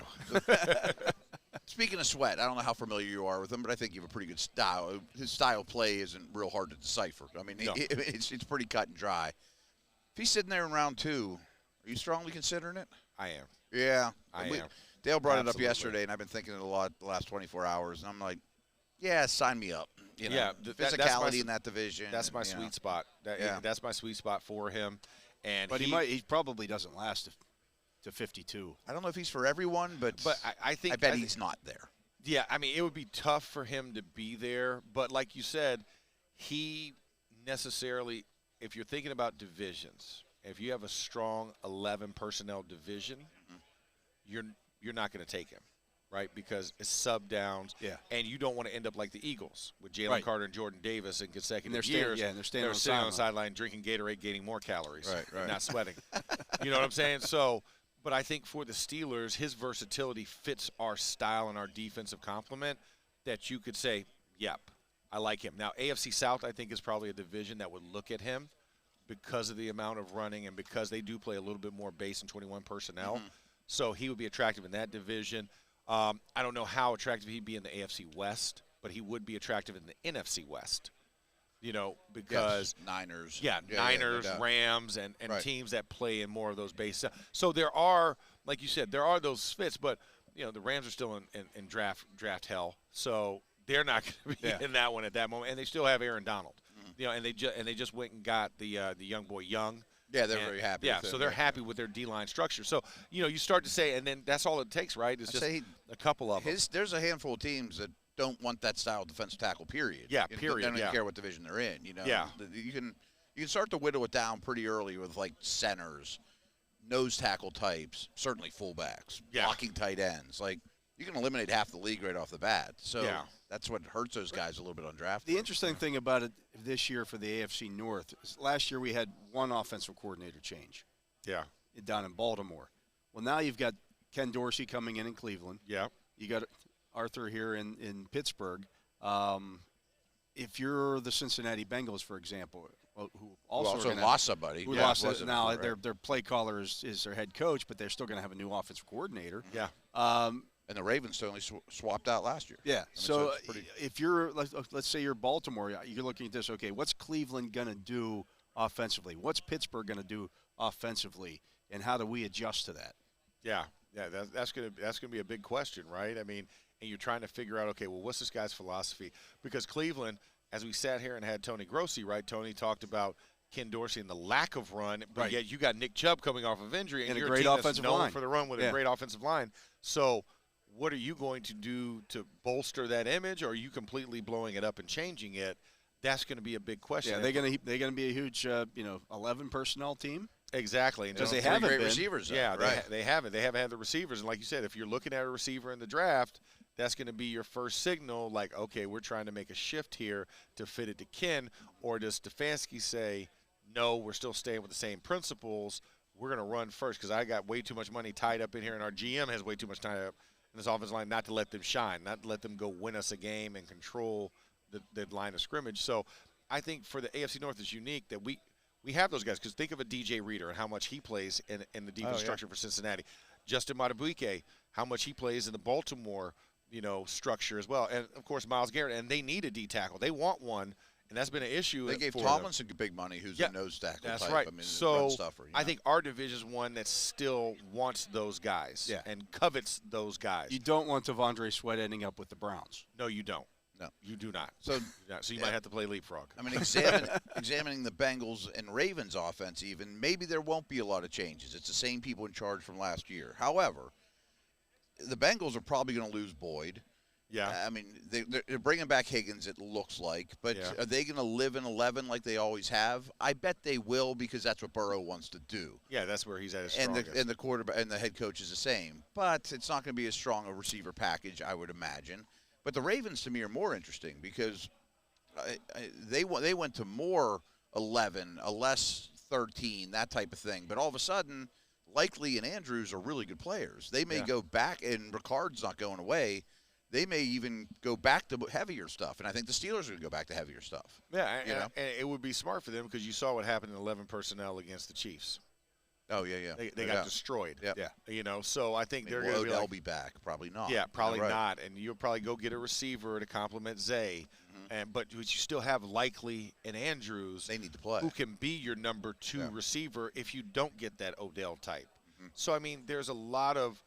Speaking of Sweat, I don't know how familiar you are with him, but I think you have a pretty good style. His style of play isn't real hard to decipher. I mean, it's pretty cut and dry. If he's sitting there in round 2, are you strongly considering it?
I am.
Yeah,
I am.
Dale brought it up yesterday, and I've been thinking it a lot the last 24 hours, and I'm like, yeah, sign me up. You know, physicality in that division.
That's my sweet spot. That's my sweet spot for him. But
he probably doesn't last to 52.
I don't know if he's for everyone, but
I
bet he's not there.
Yeah, I mean, it would be tough for him to be there. But like you said, he necessarily, if you're thinking about divisions, if you have a strong 11 personnel division, you're not going to take him. Right, because it's sub downs, and you don't want to end up like the Eagles with Jalen Carter and Jordan Davis in consecutive years.
They're
sitting on the sideline drinking Gatorade, gaining more calories,
right.
not sweating. You know what I'm saying? So, but I think for the Steelers, his versatility fits our style and our defensive complement. That you could say, yep, I like him. Now, AFC South, I think, is probably a division that would look at him because of the amount of running and because they do play a little bit more base and 21 personnel. So he would be attractive in that division. I don't know how attractive he'd be in the AFC West, but he would be attractive in the NFC West, you know, because
Niners.
Niners, Rams, and teams that play in more of those base. So there are, like you said, there are those fits, but, you know, the Rams are still in draft hell, so they're not going to be in that one at that moment. And they still have Aaron Donald, you know, and they just went and got the young boy Young.
Yeah, they're very happy.
Yeah, so they're happy with their D-line structure. So, you know, you start to say, and then that's all it takes, right? It's just a couple of them.
There's a handful of teams that don't want that style of defensive tackle, period.
Yeah, period.
They don't even care what division they're in, you know.
Yeah.
You can start to whittle it down pretty early with, like, centers, nose tackle types, certainly fullbacks, blocking tight ends. Like, you can eliminate half the league right off the bat. So that's what hurts those guys a little bit on draft.
The interesting thing about it this year for the AFC North is last year we had one offensive coordinator change.
Yeah.
Down in Baltimore. Well, now you've got Ken Dorsey coming in Cleveland.
Yeah.
You got Arthur here in Pittsburgh. If you're the Cincinnati Bengals, for example, who also
lost somebody.
Who lost it. Now their play caller is their head coach, but they're still going to have a new offensive coordinator.
Yeah.
And the Ravens only swapped out last year.
Yeah. So if you're, let's say you're Baltimore, you're looking at this. Okay, what's Cleveland going to do offensively? What's Pittsburgh going to do offensively? And how do we adjust to that?
Yeah. That's gonna be a big question, right? I mean, and you're trying to figure out, okay, well, what's this guy's philosophy? Because Cleveland, as we sat here and had Tony Grossi, right? Tony talked about Ken Dorsey and the lack of run, but yet you got Nick Chubb coming off of injury, and
you're
a
great
team
offensive
that's known
line
for the run with a great offensive line. So what are you going to do to bolster that image, or are you completely blowing it up and changing it? That's going to be a big question.
Yeah, they're going to be a huge, 11 personnel team.
Exactly,
because they haven't
great receivers.
Yeah, they haven't. They haven't had the receivers, and like you said, if you're looking at a receiver in the draft, that's going to be your first signal. Like, okay, we're trying to make a shift here to fit it to Ken, or does Stefanski say, no, we're still staying with the same principles? We're going to run first because I got way too much money tied up in here, and our GM has way too much tied up in this offensive line, not to let them shine, not to let them go win us a game and control the line of scrimmage. So I think for the AFC North, it's unique that we have those guys, because think of a DJ Reader and how much he plays in the defense structure for Cincinnati. Justin Madubuike, how much he plays in the Baltimore, structure as well. And, of course, Myles Garrett. And they need a D tackle. They want one And that's been an issue.
They gave
for
Tomlinson big money, who's a nose tackle
that's
type.
right.
I mean,
so
run stuffer,
I think our division's one that still wants those guys and covets those guys.
You don't want Devondre Sweat ending up with the Browns.
No, you don't.
No,
you do not.
So
you might have to play leapfrog.
I mean, examining the Bengals and Ravens offense, even maybe there won't be a lot of changes. It's the same people in charge from last year. However, the Bengals are probably going to lose Boyd.
Yeah.
I mean, they're bringing back Higgins, it looks like. But are they going to live in 11 like they always have? I bet they will, because that's what Burrow wants to do.
Yeah, that's where he's at his strongest.
And the quarterback and the head coach is the same. But it's not going to be as strong a receiver package, I would imagine. But the Ravens, to me, are more interesting because they went to more 11, a less 13, that type of thing. But all of a sudden, Likely and Andrews are really good players. They may go back, and Ricard's not going away. They may even go back to heavier stuff. And I think the Steelers are going to go back to heavier stuff.
Yeah, and it would be smart for them because you saw what happened in 11 personnel against the Chiefs.
Oh, yeah.
They got destroyed.
Yeah.
So I think they're going to be
Odell be back. Probably not.
Yeah, probably not. And you'll probably go get a receiver to complement Zay. But you still have Likely and Andrews.
They need to play.
Who can be your number 2 receiver if you don't get that Odell type. So, I mean, there's a lot of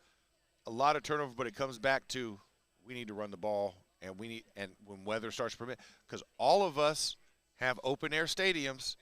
turnover, but it comes back to we need to run the ball, and when weather starts to permit, because all of us have open-air stadiums,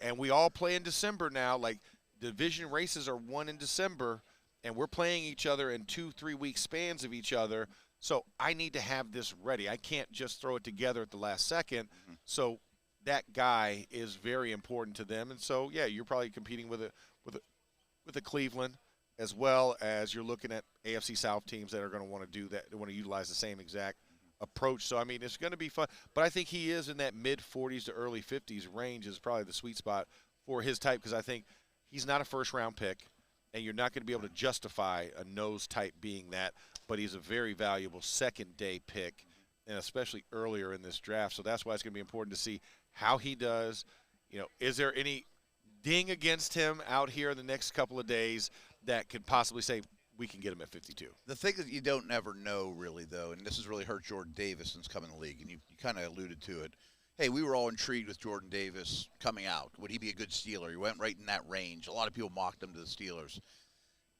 and we all play in December now. Like, division races are won in December, and we're playing each other in 2-3 week spans of each other. So I need to have this ready. I can't just throw it together at the last second. So that guy is very important to them. And so, yeah, you're probably competing with a Cleveland, as well as you're looking at AFC South teams that are going to want to do that. They want to utilize the same exact approach. So, I mean, it's going to be fun. But I think he is in that mid-40s to early 50s range is probably the sweet spot for his type, because I think – he's not a first-round pick, and you're not going to be able to justify a nose type being that, but he's a very valuable second-day pick, and especially earlier in this draft. So that's why it's going to be important to see how he does. Is there any ding against him out here in the next couple of days that could possibly say we can get him at 52?
The thing that you don't never know, really, though, and this has really hurt Jordan Davis since coming in the league, and you kind of alluded to it. Hey, we were all intrigued with Jordan Davis coming out. Would he be a good Steeler? He went right in that range. A lot of people mocked him to the Steelers.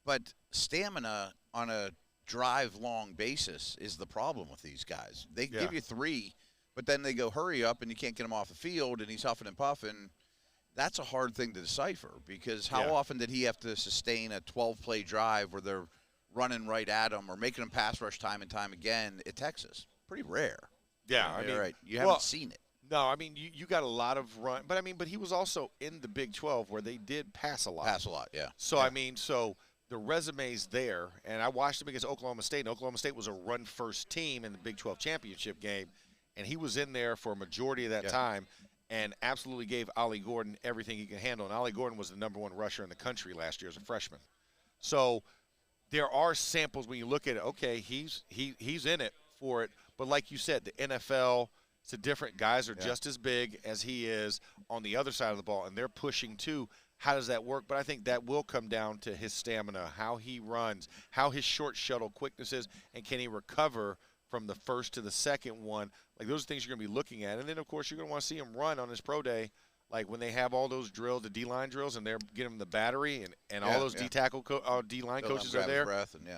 But stamina on a drive-long basis is the problem with these guys. They give you 3, but then they go hurry up, and you can't get him off the field, and he's huffing and puffing. That's a hard thing to decipher, because how often did he have to sustain a 12-play drive where they're running right at him or making him pass rush time and time again at Texas? Pretty rare.
Yeah, I mean,
right. You haven't seen it.
No, I mean, you got a lot of run. But, I mean, he was also in the Big 12 where they did pass a lot.
Yeah.
So, I mean, the resume's there. And I watched him against Oklahoma State, and Oklahoma State was a run-first team in the Big 12 championship game. And he was in there for a majority of that time and absolutely gave Ollie Gordon everything he could handle. And Ollie Gordon was the #1 rusher in the country last year as a freshman. So there are samples when you look at it. Okay, he's in it for it. But like you said, the NFL – it's different. Guys are just as big as he is on the other side of the ball, and they're pushing too. How does that work? But I think that will come down to his stamina, how he runs, how his short shuttle quickness is, and can he recover from the first to the second one. Like, those are things you're going to be looking at. And then, of course, you're going to want to see him run on his pro day, like when they have all those drills, the D-line drills, and they're getting him the battery, and all those D-line coaches are there.
Breath and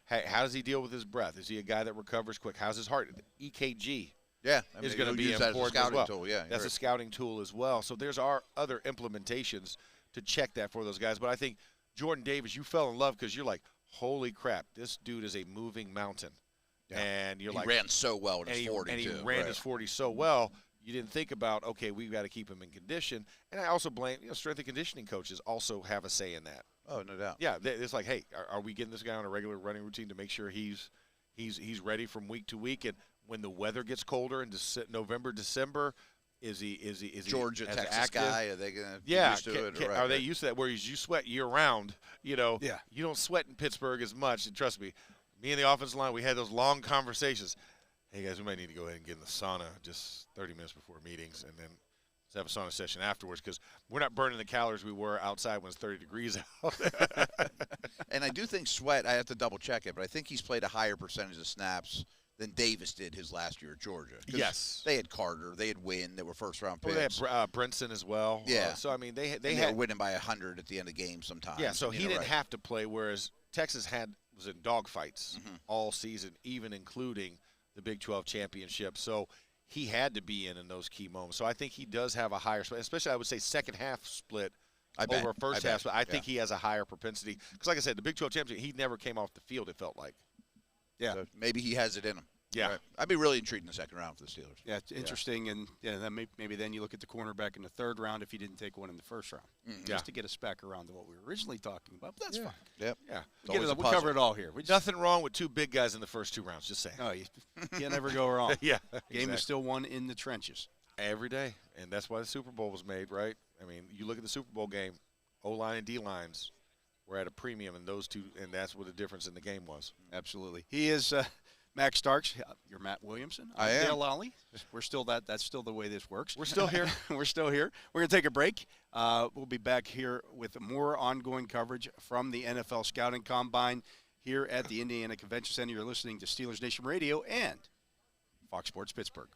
Hey, how does he deal with his breath? Is he a guy that recovers quick? How's his heart? The EKG. Is going to be important as well.
Tool.
That's a scouting tool as well. So there's our other implementations to check that for those guys. But I think Jordan Davis, you fell in love because you're like, holy crap, this dude is a moving mountain. And you're
he ran so well in his 40,
and he ran his 40 so well. You didn't think about, okay, we've got to keep him in condition. And I also blame, strength and conditioning coaches also have a say in that.
Oh, no doubt.
Yeah, it's like, hey, are we getting this guy on a regular running routine to make sure he's ready from week to week? And when the weather gets colder in November, December, is he
Georgia,
as
Texas
active?
guy? Are they going to be used to it?
Are they used to that? Whereas you sweat year round, you don't sweat in Pittsburgh as much. And trust me, me and the offensive line, we had those long conversations. Hey guys, we might need to go ahead and get in the sauna just 30 minutes before meetings, and then let's have a sauna session afterwards, because we're not burning the calories we were outside when it's 30 degrees out.
And I do think Sweat, I have to double check it, but I think he's played a higher percentage of snaps than Davis did his last year at Georgia. 'Cause
Yes.
they had Carter, they had Wynn, that were first-round
Well,
picks.
they had Brinson as well.
Yeah.
So I mean, they
They
had
were winning by 100 at the end of games sometimes.
Yeah, so
you
he
know,
didn't
right.
have to play, whereas Texas was in dogfights all season, even including the Big 12 championship. So he had to be in those key moments. So I think he does have a higher split, especially I would say second half split over a first half split. I think he has a higher propensity. Because like I said, the Big 12 championship, he never came off the field, it felt like.
Yeah.
So maybe he has it in him.
Yeah.
Right. I'd be really intrigued in the second round for the Steelers.
Yeah, it's interesting, and then maybe then you look at the cornerback in the third round if he didn't take one in the first round, just to get us back around to what we were originally talking about. But that's fine.
Yep.
Yeah.
We'll cover it all here.
Nothing wrong with two big guys in the first 2 rounds, just saying.
No, you can't never go wrong.
Yeah.
Game is still won in the trenches.
Every day, and that's why the Super Bowl was made, right? I mean, you look at the Super Bowl game, O-line and D-lines were at a premium in those two, and that's what the difference in the game was.
Absolutely. He is Max Starks. You're Matt Williamson.
I am.
Dale Lolley. We're still that's still the way this works.
We're still here.
We're still here. We're going to take a break. We'll be back here with more ongoing coverage from the NFL Scouting Combine here at the Indiana Convention Center. You're listening to Steelers Nation Radio and Fox Sports Pittsburgh.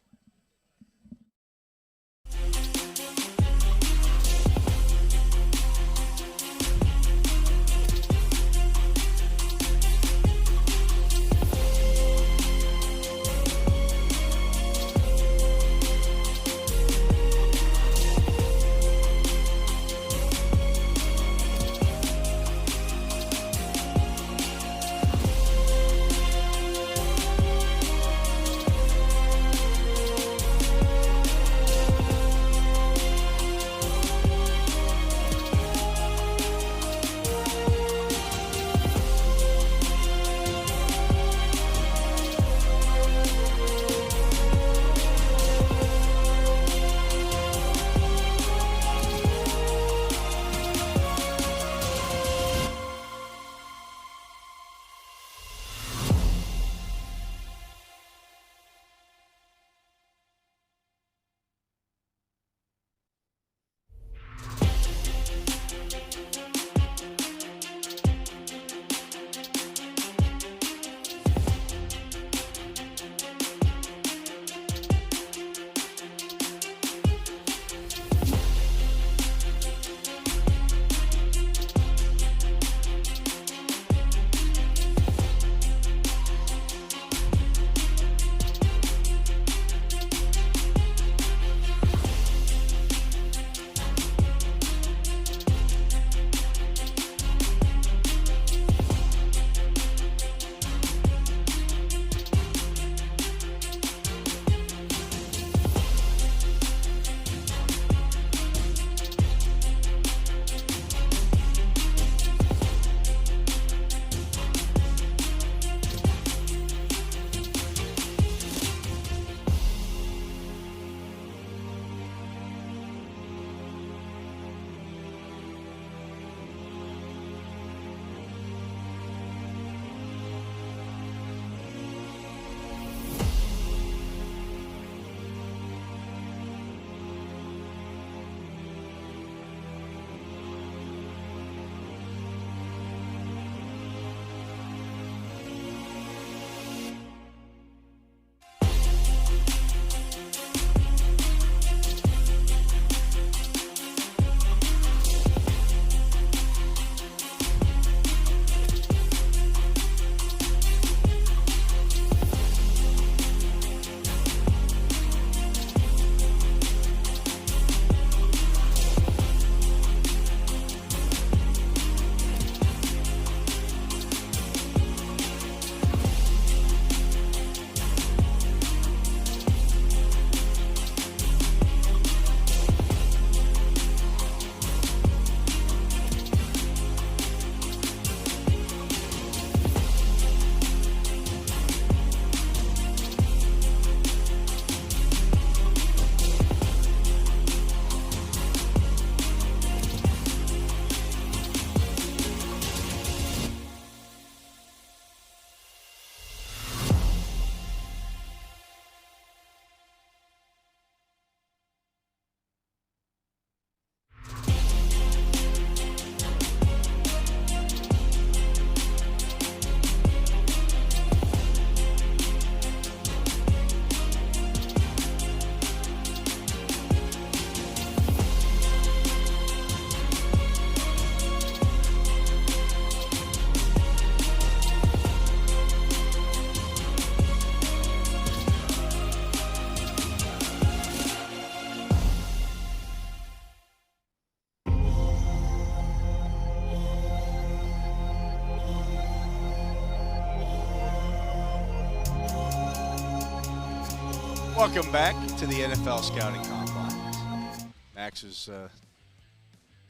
Welcome back to the NFL Scouting Combine. Max is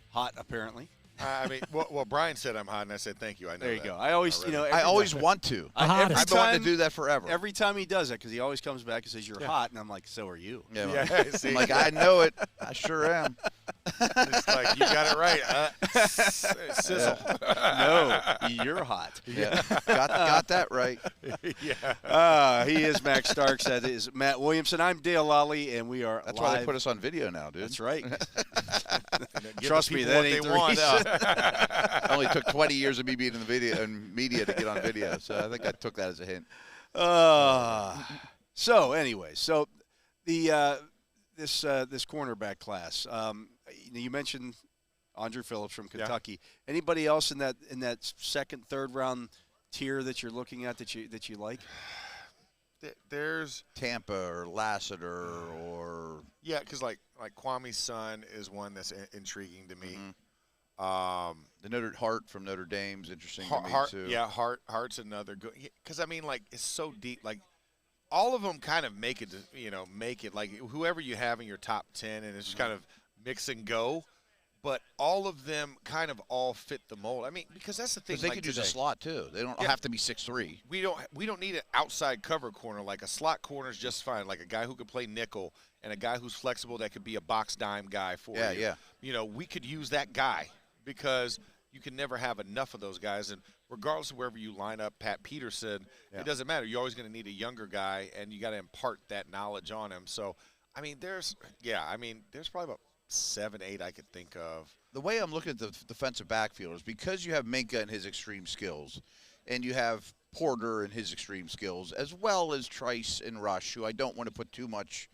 hot, apparently.
I mean, well, Brian said I'm hot, and I said thank you. I know
There you
that
go. I always,
already.
I always want to.
Hottest.
I've been wanting to do that forever.
Every time he does it, because he always comes back and says, you're hot, and I'm like, so are you.
Yeah,
Yeah, see?
I'm like, I know it. I sure am.
It's like, you got it right. Sizzle.
No, you're hot.
Yeah, got that right.
Yeah.
He is Max Starks. That is Matt Williamson. I'm Dale Lolley, and we are
That's
live.
why they put us on video now, dude.
That's right.
Give
Trust
the
me,
people
that
what
ain't
they
the
want.
reason.
It only took 20 years of me being in the video and media to get on video, so I think I took that as a hint.
So anyway, the this cornerback class. You mentioned Andrew Phillips from Kentucky. Anybody else in that second, third round tier that you're looking at that you like?
There's
Tampa or Lassiter or
because like Kwame's son is one that's intriguing to me.
the Hart from Notre Dame's interesting to me
Hart,
too.
yeah, Hart's another good because I mean like it's so deep. Like all of them kind of make it, like whoever you have in your top 10, and it's just kind of mix and go. But all of them kind of all fit the mold. I mean, because that's the thing.
Because they
like
could use a
today.
slot too. They don't have to be 6'3".
We don't need an outside cover corner. Like a slot corner is just fine. Like a guy who could play nickel and a guy who's flexible that could be a box dime guy for you.
Yeah.
You know, we could use that guy because you can never have enough of those guys. And regardless of wherever you line up, Pat Peterson, it doesn't matter. You're always going to need a younger guy, and you got to impart that knowledge on him. So, I mean, there's probably about 7, 8 I could think of.
The way I'm looking at the defensive backfield is because you have Minka and his extreme skills, and you have Porter and his extreme skills, as well as Trice and Rush, who I don't want to put too much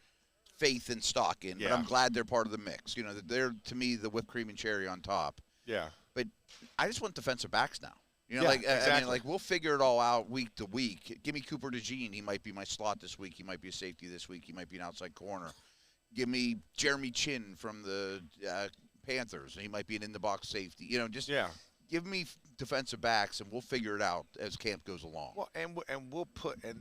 faith and stock in, but I'm glad they're part of the mix. You know, they're, to me, the whipped cream and cherry on top.
Yeah.
But I just want defensive backs now. You know,
exactly.
I mean, like, we'll figure it all out week to week. Give me Cooper DeJean. He might be my slot this week. He might be a safety this week. He might be an outside corner. Give me Jeremy Chin from the Panthers. He might be an in-the-box safety. You know, just give me defensive backs, and we'll figure it out as camp goes along.
Well, and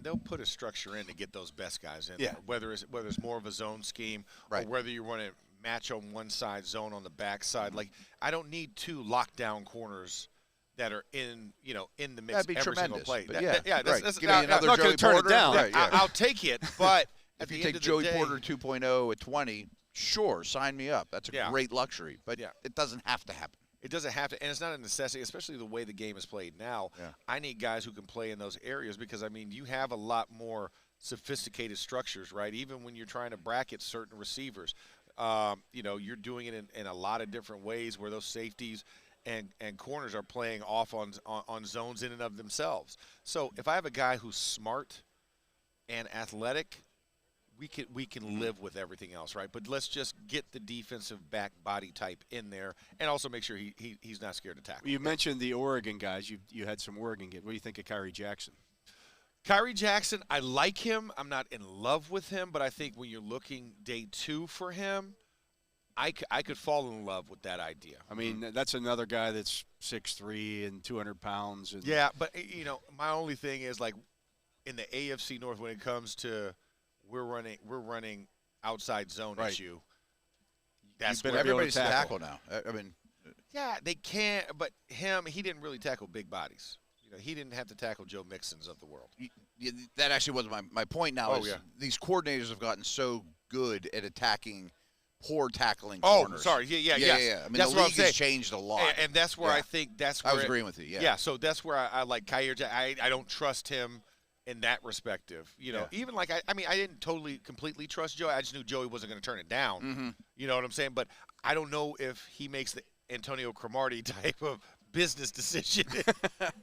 they'll put a structure in to get those best guys in there. Whether it's more of a zone scheme or whether you want to match on one side, zone on the back side. Like I don't need 2 lockdown corners that are in the mix
That'd be
every
tremendous.
single play.
But
that's
give me another
not gonna
Joey
turn it
Porter.
down.
Right,
I'll take it, but
if you take Joey Porter 2.0 at 20, sure, sign me up. That's a great luxury, but it doesn't have to happen.
It doesn't have to, and it's not a necessity, especially the way the game is played now.
Yeah.
I need guys who can play in those areas because, I mean, you have a lot more sophisticated structures, right? Even when you're trying to bracket certain receivers, you're doing it in a lot of different ways where those safeties and corners are playing off on zones in and of themselves. So if I have a guy who's smart and athletic, we can live with everything else, right? But let's just get the defensive back body type in there, and also make sure he's not scared to tackle.
You mentioned the Oregon guys. You had some Oregon guys. What do you think of Kyrie Jackson?
Kyrie Jackson, I like him. I'm not in love with him, but I think when you're looking day 2 for him, I could fall in love with that idea.
I mean, that's another guy that's 6'3" and 200 pounds. And
yeah, but my only thing is like in the AFC North when it comes to we're running outside zone issue. That's where
everybody's tackle now. I mean,
yeah, they can't. But he didn't really tackle big bodies. He didn't have to tackle Joe Mixons of the world.
That actually was my point. Now is these coordinators have gotten so good at attacking poor tackling corners.
Oh, sorry, yeah.
I mean,
that's
the
what
league has changed a lot,
and that's where I think that's where
I was agreeing with you.
Yeah, so that's where I like Kyrie. I don't trust him in that respective. Even like I didn't completely trust Joey. I just knew Joey wasn't going to turn it down.
Mm-hmm.
You know what I'm saying? But I don't know if he makes the Antonio Cromartie type of business decision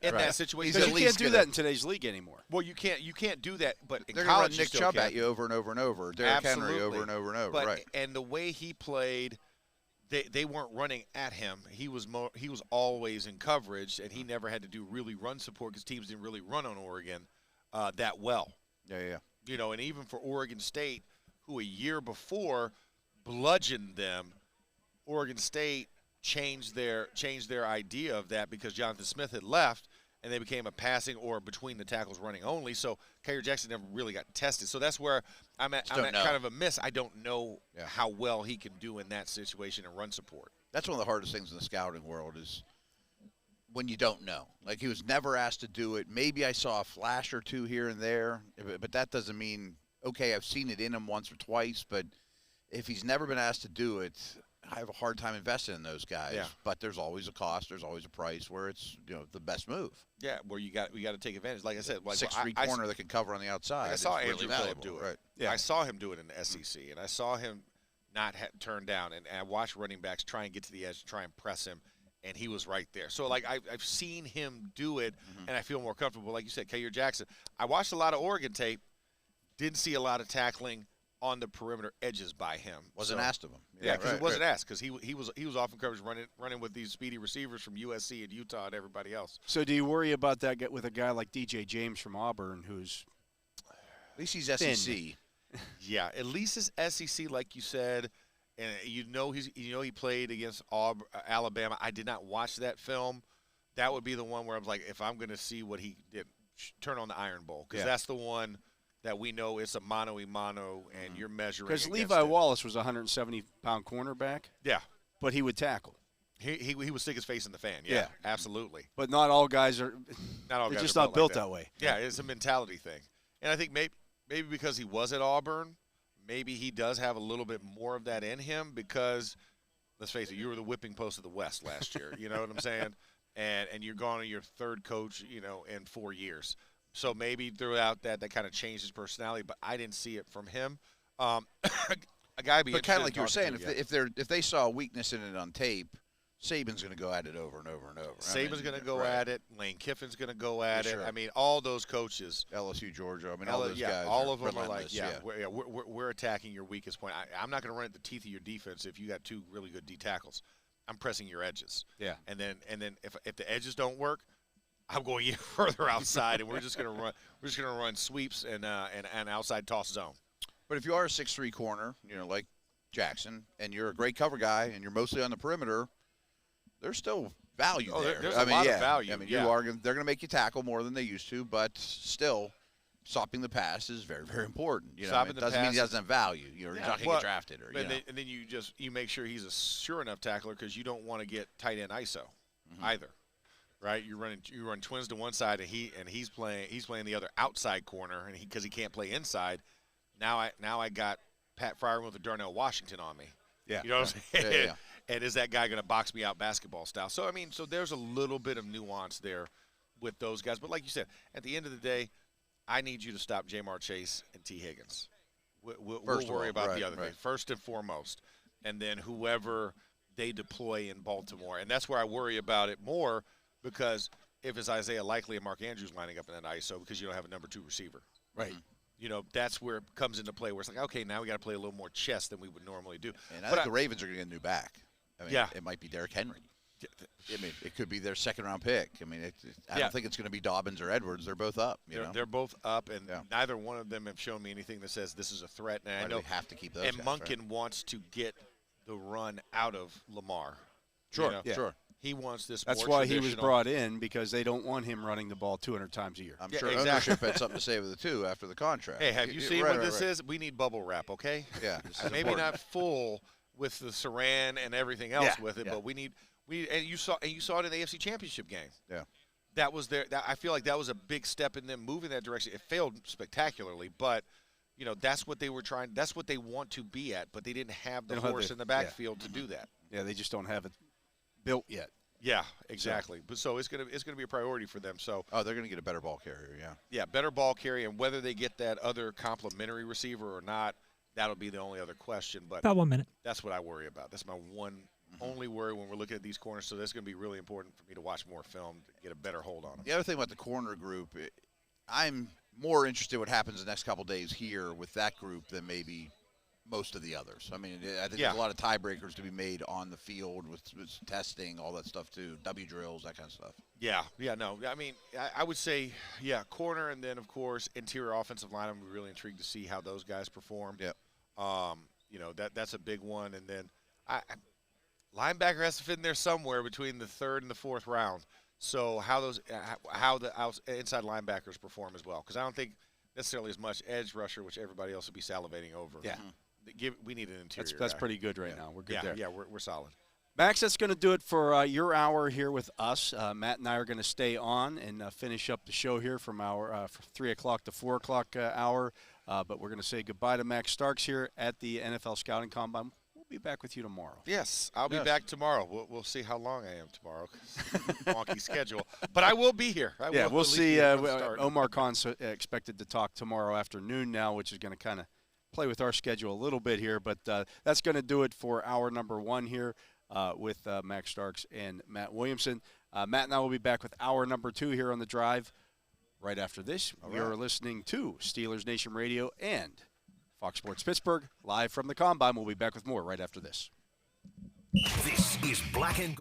in that situation.
Because you can't do that in today's league anymore.
Well, you can't do that. But in
they're
college,
going to run Nick Chubb at you over and over and over. Derrick Henry over and over and over.
But, and the way he played, they weren't running at him. He was always in coverage, and he never had to do really run support because teams didn't really run on Oregon that well.
Yeah.
And even for Oregon State, who a year before bludgeoned them, Oregon State changed their idea of that because Jonathan Smith had left, and they became a passing or between the tackles running only. So Kyer Jackson never really got tested. So that's where I'm at kind of a miss. I don't know how well he can do in that situation and run support.
That's one of the hardest things in the scouting world is when you don't know. Like, he was never asked to do it. Maybe I saw a flash or two here and there, but that doesn't mean, okay, I've seen it in him once or twice, but if he's never been asked to do it, I have a hard time investing in those guys.
Yeah.
But there's always a cost, there's always a price where it's, the best move.
Yeah, where we got to take advantage. Like I said,
6'3" corner that can cover on the outside.
I saw
is
Andrew
really
Phillip do it.
Right.
Yeah. I saw him do it in the SEC, and I saw him not turn down. And I watched running backs try and get to the edge, try and press him, and he was right there. So, like, I've seen him do it, and I feel more comfortable. Like you said, Kyer Jackson. I watched a lot of Oregon tape, didn't see a lot of tackling on the perimeter edges by him.
Wasn't asked of him.
Yeah, because it wasn't asked, because he was off in coverage running with these speedy receivers from USC and Utah and everybody else.
So do you worry about that with a guy like DJ James from Auburn, who's
at least he's
thin.
SEC.
Yeah, at least it's SEC, like you said, and he played against Alabama. I did not watch that film. That would be the one where I was like, if I'm going to see what he did, turn on the Iron Bowl, because that's the one that we know it's a mano-a-mano, and you're measuring.
Because Levi Wallace was a 170-pound cornerback.
Yeah.
But he would tackle.
He would stick his face in the fan. Yeah, absolutely.
But not all guys are –
not all
they're
guys
just
are
not built
like
that way.
Yeah, it's a mentality thing. And I think maybe because he was at Auburn, maybe he does have a little bit more of that in him because, let's face it, you were the whipping post of the West last year. You know what I'm saying? And you're gone to your third coach, in 4 years. So maybe throughout that kind of changed his personality, but I didn't see it from him. A guy be
but kind of like you were
interested
saying, if they saw a weakness in it on tape, Saban's going to go at it over and over and over.
Saban's going to go at it. Lane Kiffin's going to go at it. I mean, all those coaches.
LSU, Georgia. I mean, all those guys.
All of them are
like,
we're attacking your weakest point. I'm not going to run at the teeth of your defense if you got two really good D tackles. I'm pressing your edges.
Yeah.
And then if the edges don't work, I'm going even further outside, and we're just going to run. We're just going to run sweeps and outside toss zone.
But if you are a 6'3" corner, like Jackson, and you're a great cover guy, and you're mostly on the perimeter, there's still value there.
There's a lot of value.
I mean, they're going to make you tackle more than they used to, but still, stopping the pass is very, very important. It doesn't mean he doesn't have value. You're not going to get drafted.
And then you make sure he's a sure enough tackler because you don't want to get tight end ISO either. Right, you run twins to one side, and he's playing the other outside corner, and because he can't play inside. Now I got Pat Fryer with a Darnell Washington on me.
Yeah,
you know what I'm saying.
Yeah.
And is that guy going to box me out basketball style? So I mean, there's a little bit of nuance there with those guys. But like you said, at the end of the day, I need you to stop Jamar Chase and T. Higgins. We'll worry about the other thing first and foremost, and then whoever they deploy in Baltimore, and that's where I worry about it more. Because if it's Isaiah Likely and Mark Andrews lining up in an ISO because you don't have a number 2 receiver.
Right.
That's where it comes into play where it's like, okay, now we got to play a little more chess than we would normally do.
And I think the Ravens are going to get a new back. I mean,
yeah.
It might be Derrick Henry. I mean, it could be their second-round pick. I mean, I don't think it's going to be Dobbins or Edwards. They're both up.
They're both up, and neither one of them have shown me anything that says this is a threat. And I know
they have to keep those
and
guys,
Monken wants to get the run out of Lamar.
Sure, sure.
He wants this.
That's
more
why he was brought in, because they don't want him running the ball 200 times a year.
I'm sure ownership had something to say with it too after the contract.
Hey, have you seen what this is? We need bubble wrap, okay?
Yeah,
maybe not full with the Saran and everything else with it, but we need. And you saw it in the AFC Championship game.
Yeah,
that was there. I feel like that was a big step in them moving that direction. It failed spectacularly, but that's what they were trying. That's what they want to be at, but they didn't have the horse in the backfield to do that.
Yeah, they just don't have it built yet.
Yeah, exactly. But so it's gonna be a priority for them. So
they're gonna get a better ball carrier.
Yeah, better ball carrier, and whether they get that other complimentary receiver or not, that'll be the only other question. But
about 1 minute.
That's what I worry about. That's my only worry when we're looking at these corners. So that's gonna be really important for me to watch more film to get a better hold on them.
The other thing about the corner group, I'm more interested in what happens the next couple of days here with that group than maybe most of the others. I mean, I think there's a lot of tiebreakers to be made on the field with testing, all that stuff too, W drills, that kind of stuff.
Yeah, no. I mean, I would say, corner, and then, of course, interior offensive line. I'm really intrigued to see how those guys perform.
Yeah.
That's a big one. And then linebacker has to fit in there somewhere between the third and the fourth round. So how the inside linebackers perform as well, because I don't think necessarily as much edge rusher, which everybody else would be salivating over.
Yeah.
We need an interior.
That's
guy.
pretty good right now. We're good there.
Yeah, we're solid.
Max, that's going to do it for your hour here with us. Matt and I are going to stay on and finish up the show here from our 3 o'clock to 4 o'clock hour. But we're going to say goodbye to Max Starks here at the NFL Scouting Combine. We'll be back with you tomorrow.
Yes, I'll be back tomorrow. We'll see how long I am tomorrow. Wonky schedule. But I will be here.
We'll see. Omar Khan's expected to talk tomorrow afternoon now, which is going to kind of play with our schedule a little bit here. But that's going to do it for hour number 1 here with Max Starks and Matt Williamson. Matt and I will be back with hour number 2 here on The Drive. Right after this, you're listening to Steelers Nation Radio and Fox Sports Pittsburgh, live from the Combine. We'll be back with more right after this.
This is Black and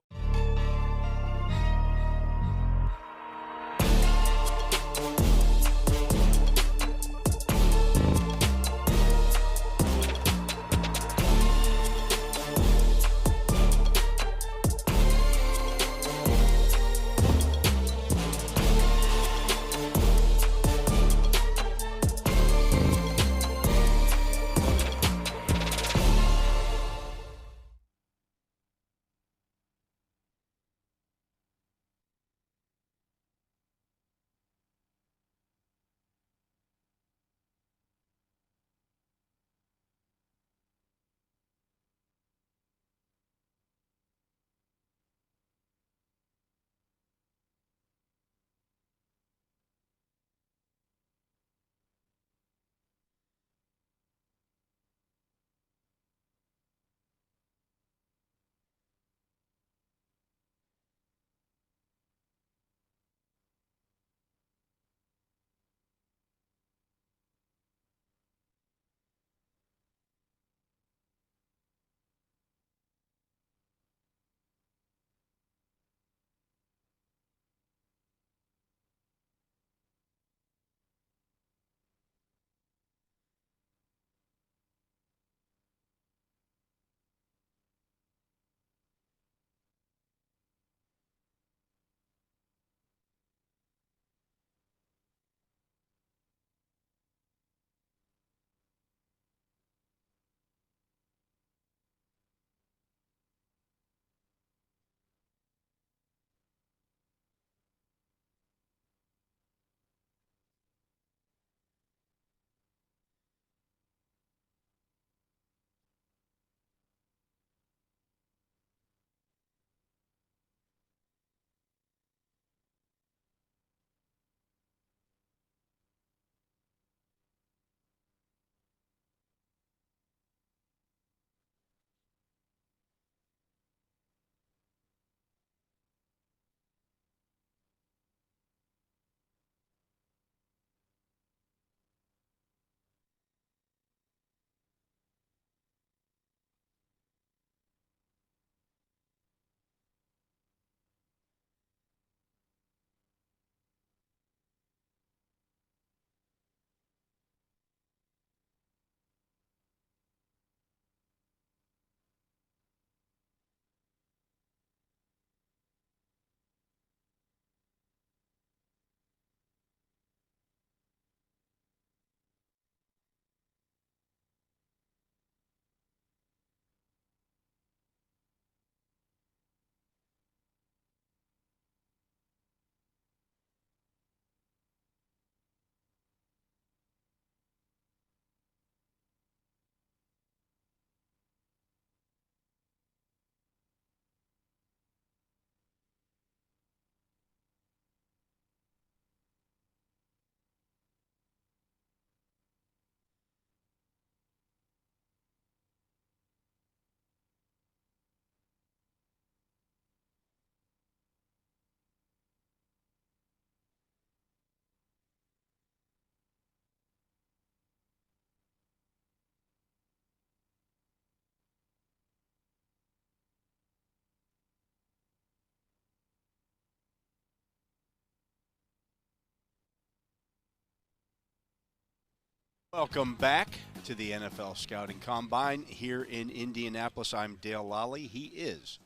welcome back to the NFL Scouting Combine here in Indianapolis. I'm Dale Lolley. He is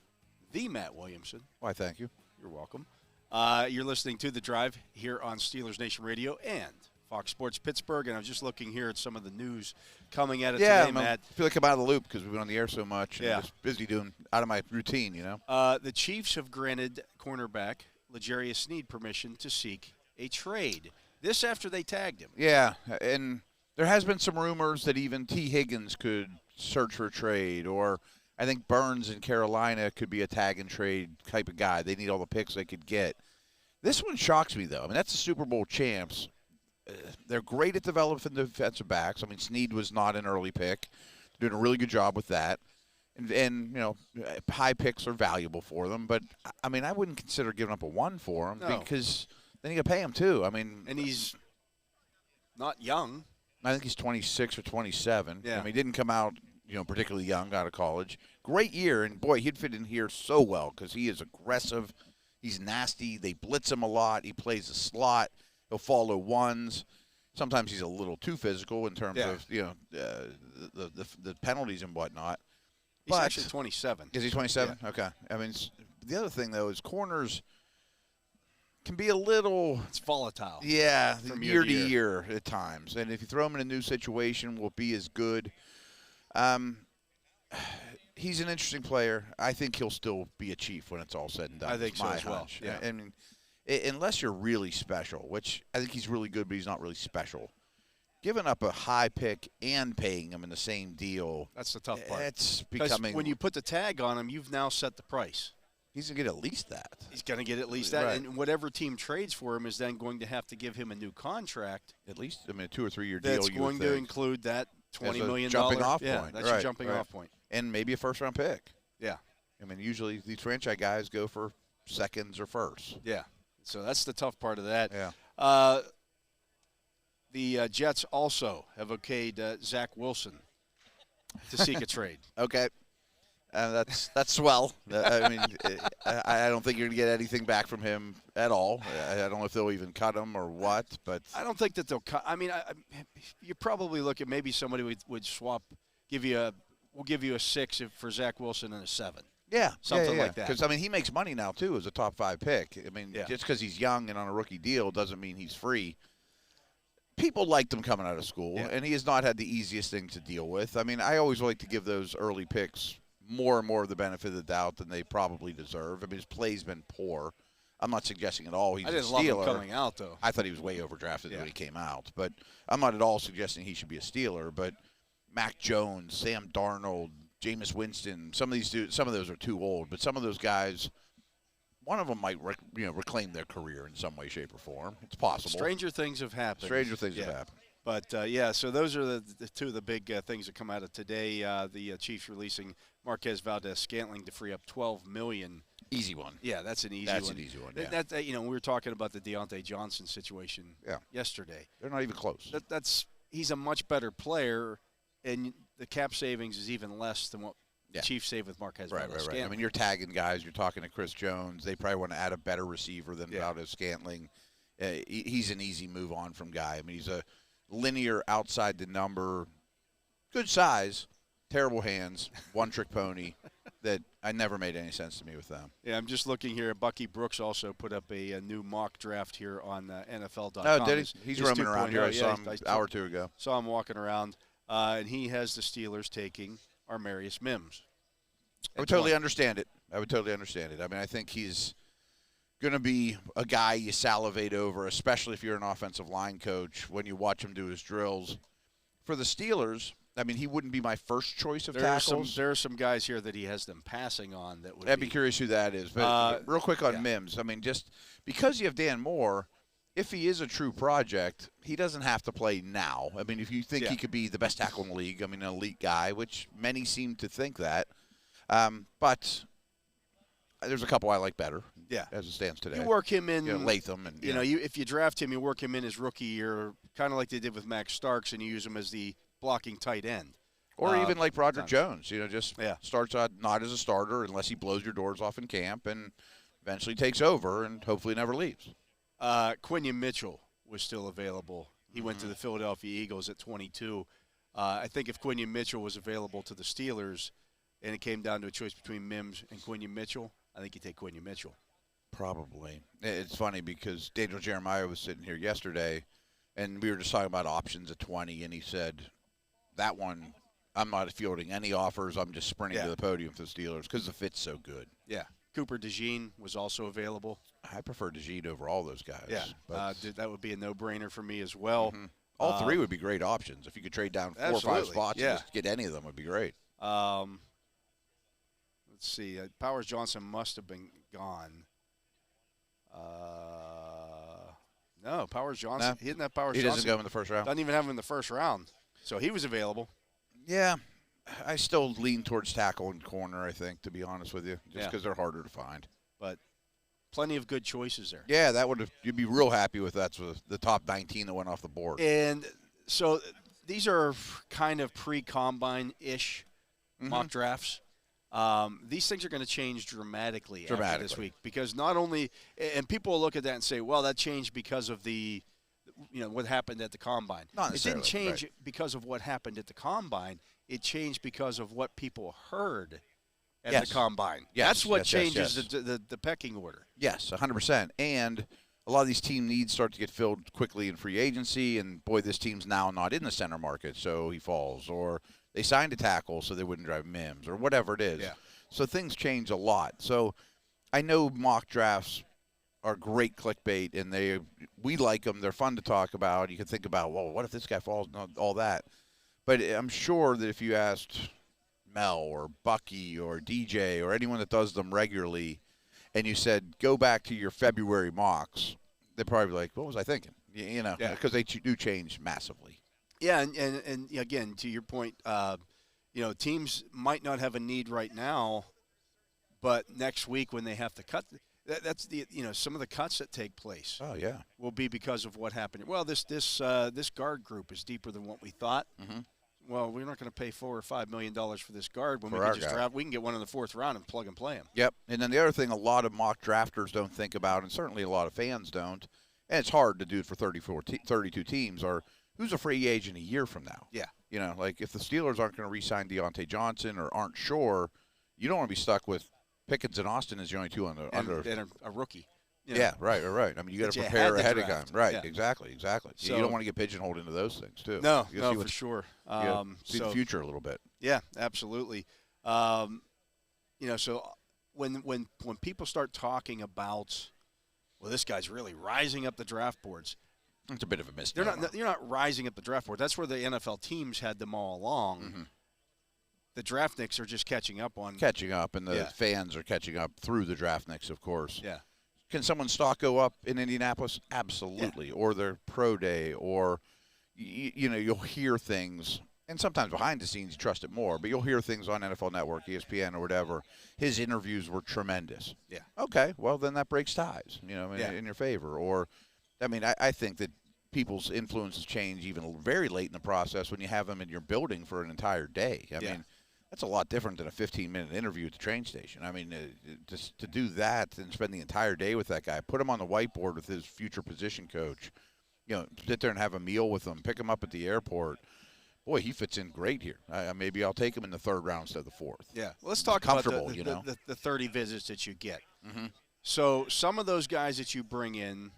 the Matt Williamson.
Why, thank you.
You're welcome. You're listening to The Drive here on Steelers Nation Radio and Fox Sports Pittsburgh. And I'm just looking here at some of the news coming at it today, Matt.
I feel like I'm out of the loop because we've been on the air so much. And
Yeah.
I'm just busy doing out of my routine,
The Chiefs have granted cornerback L'Jarius Sneed permission to seek a trade. This after they tagged him.
Yeah, and there has been some rumors that even T. Higgins could search for a trade, or I think Burns in Carolina could be a tag and trade type of guy. They need all the picks they could get. This one shocks me, though. I mean, that's the Super Bowl champs. They're great at developing defensive backs. I mean, Sneed was not an early pick. They're doing a really good job with that. And high picks are valuable for them. But, I mean, I wouldn't consider giving up a 1 for him because then you got to pay him, too. I mean,
and he's not young.
I think he's 26 or 27.
Yeah.
I mean, he didn't come out, particularly young out of college. Great year, and, boy, he'd fit in here so well because he is aggressive. He's nasty. They blitz him a lot. He plays the slot. He'll follow ones. Sometimes he's a little too physical in terms of, the penalties and whatnot.
He's actually 27.
Is he 27?
Yeah.
Okay. I mean, the other thing, though, is corners can be a little –
it's volatile.
Yeah,
from
year to year at times. And if you throw him in a new situation, will be as good. He's an interesting player. I think he'll still be a Chief when it's all said and done.
I think so as well. Yeah.
I mean, unless you're really special, which I think he's really good, but he's not really special. Giving up a high pick and paying him in the same deal.
That's the tough part.
It's
because
becoming –
when you put the tag on him, you've now set the price.
He's going to get at least that.
He's going to get at least that.
Right.
And whatever team trades for him is then going to have to give him a new contract.
At least, a 2 or 3 year deal.
That's going to include that $20 million
jumping off point.
Yeah, that's your jumping off point.
And maybe a first-round pick.
Yeah.
I mean, usually these franchise guys go for seconds or firsts.
Yeah. So that's the tough part of that.
Yeah.
The Jets also have okayed Zach Wilson to seek a trade.
Okay. That's swell. I mean, I don't think you're going to get anything back from him at all. I don't know if they'll even cut him or what, but
I don't think that they'll cut. I mean, you probably look at maybe somebody would swap, we'll give you a 6 for Zach Wilson and a 7.
Yeah,
something like that.
Because, I mean, he makes money now, too, as a top 5 pick. I mean, just because he's young and on a rookie deal doesn't mean he's free. People liked him coming out of school, and he has not had the easiest thing to deal with. I mean, I always like to give those early picks more and more of the benefit of the doubt than they probably deserve. I mean, his play's been poor. I'm not suggesting at all he's a Steeler.
I didn't love him coming out, though.
I thought he was way overdrafted when he came out. But I'm not at all suggesting he should be a Steeler. But Mac Jones, Sam Darnold, Jameis Winston, some of these dudes, some of those are too old. But some of those guys, one of them might reclaim their career in some way, shape, or form. It's possible.
Stranger things have happened.
Stranger things have happened.
But, so those are the two of the big things that come out of today. The Chiefs releasing Marquez Valdez-Scantling to free up $12 million.
Easy one.
Yeah, that's an easy
one. That's
an
easy one, yeah.
We were talking about the Deontay Johnson situation yesterday.
They're not even close.
He's a much better player, and the cap savings is even less than what the Chiefs save with Marquez Valdez-Scantling.
Right. I mean, you're tagging guys. You're talking to Chris Jones. They probably want to add a better receiver than Valdez-Scantling. He's an easy move on from guy. I mean, he's a linear outside the number, good size, terrible hands, one-trick pony that I never made any sense to me with them.
Yeah, I'm just looking here. Bucky Brooks also put up a new mock draft here on NFL.com.
Oh, did he? He's roaming around here. I saw him an hour or two ago.
Saw him walking around, and he has the Steelers taking Armarius Mims.
I would totally understand it. I mean, I think he's going to be a guy you salivate over, especially if you're an offensive line coach, when you watch him do his drills. For the Steelers, I mean, he wouldn't be my first choice of tackles.
There are some guys here that he has them passing on that would
I'd be curious who that is. But real quick on Mims, I mean, just because you have Dan Moore, if he is a true project, he doesn't have to play now. I mean, if you think he could be the best tackle in the league, I mean, an elite guy, which many seem to think that. But there's a couple I like better.
Yeah,
as it stands today.
You work him in
Latham, and
if you draft him, you work him in his rookie year, kind of like they did with Max Starks, and you use him as the blocking tight end,
or even like Broderick Jones. Starts out not as a starter unless he blows your doors off in camp, and eventually takes over, and hopefully never leaves.
Quinion Mitchell was still available. He went to the Philadelphia Eagles at 22. I think if Quinion Mitchell was available to the Steelers, and it came down to a choice between Mims and Quinion Mitchell, I think you take Quinion Mitchell.
Probably. It's funny because Daniel Jeremiah was sitting here yesterday, and we were just talking about options at 20, and he said, that one, I'm not fielding any offers. I'm just sprinting to the podium for the Steelers because the fit's so good.
Yeah. Cooper DeJean was also available.
I prefer DeJean over all those guys.
Yeah. That would be a no-brainer for me as well.
Mm-hmm. All three would be great options. If you could trade down 4 or 5 spots and just get any of them, would be great.
Let's see. Powers Johnson must have been gone. No, Powers Johnson.
No,
he didn't have Powers
Johnson.
Johnson.
He doesn't go in the first round.
Doesn't even have him in the first round. So he was available.
Yeah. I still lean towards tackle and corner, I think, to be honest with you, just because they're harder to find.
But plenty of good choices there.
Yeah, you'd be real happy with that. So the top 19 that went off the board.
And so these are kind of pre-combine-ish mock drafts. These things are going to change dramatically after this week because not only – and people will look at that and say, well, that changed because of what happened at the Combine.
Not
It didn't change
right.
because of what happened at the Combine. It changed because of what people heard at the Combine.
Yes.
That's what changes
yes.
the pecking order.
Yes, 100%. And a lot of these team needs start to get filled quickly in free agency, and, boy, this team's now not in the center market, so he falls. Or they signed a tackle so they wouldn't drive Mims or whatever it is.
Yeah.
So things change a lot. So I know mock drafts are great clickbait, and we like them. They're fun to talk about. You can think about, well, what if this guy falls and all that. But I'm sure that if you asked Mel or Bucky or DJ or anyone that does them regularly and you said, go back to your February mocks, they'd probably be like, what was I thinking? Because they do change massively.
Yeah, and again, to your point, teams might not have a need right now, but next week when they have to cut, that's some of the cuts that take place.
Oh yeah,
will be because of what happened. Well, this guard group is deeper than what we thought.
Mm-hmm.
Well, we're not going to pay $4 or $5 million for this guard when we can get one in the 4th round and plug and play him.
Yep. And then the other thing, a lot of mock drafters don't think about, and certainly a lot of fans don't, and it's hard to do it for 32 teams, are who's a free agent a year from now.
Yeah.
Like if the Steelers aren't going to re-sign Deontay Johnson or aren't sure, you don't want to be stuck with Pickens and Austin as the only two under
and a rookie.
Yeah, right. I mean, you got to prepare ahead of time. Right, exactly. So, you don't want to get pigeonholed into those things, too.
No, for sure.
See the future a little bit.
Yeah, absolutely. So when people start talking about, well, this guy's really rising up the draft boards.
It's a bit of a misnomer.
You're not rising up the draft board. That's where the NFL teams had them all along.
Mm-hmm.
The draftniks are just catching up, and
the fans are catching up through the draftniks, of course.
Yeah.
Can someone's stock go up in Indianapolis? Absolutely. Yeah. Or their pro day, or you'll hear things, and sometimes behind the scenes you trust it more, but you'll hear things on NFL Network, ESPN, or whatever. His interviews were tremendous.
Yeah.
Okay, well then that breaks ties, in your favor. Or, I mean, I think that people's influences change even very late in the process when you have them in your building for an entire day. I mean, that's a lot different than a 15-minute interview at the train station. I mean, just to do that and spend the entire day with that guy, put him on the whiteboard with his future position coach, sit there and have a meal with him, pick him up at the airport. Boy, he fits in great here. Maybe I'll take him in the 3rd round instead of the 4th.
Yeah, let's talk about the 30 visits that you get.
Mm-hmm.
So some of those guys that you bring in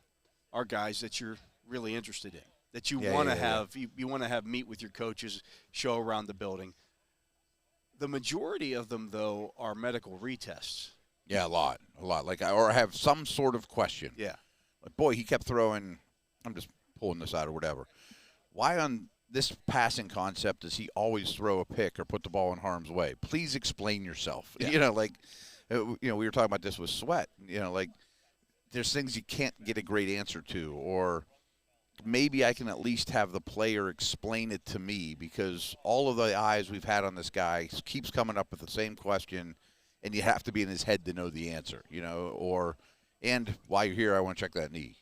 are guys that you're really interested in, that you want to have. You want to have meet with your coaches, show around the building. The majority of them, though, are medical retests.
Yeah, a lot. Or have some sort of question.
Yeah.
Like, boy, he kept throwing, I'm just pulling this out or whatever. Why on this passing concept does he always throw a pick or put the ball in harm's way? Please explain yourself.
Yeah.
We were talking about this with Sweat. There's things you can't get a great answer to, or maybe I can at least have the player explain it to me, because all of the eyes we've had on this guy keeps coming up with the same question, and you have to be in his head to know the answer, and while you're here, I want to check that knee.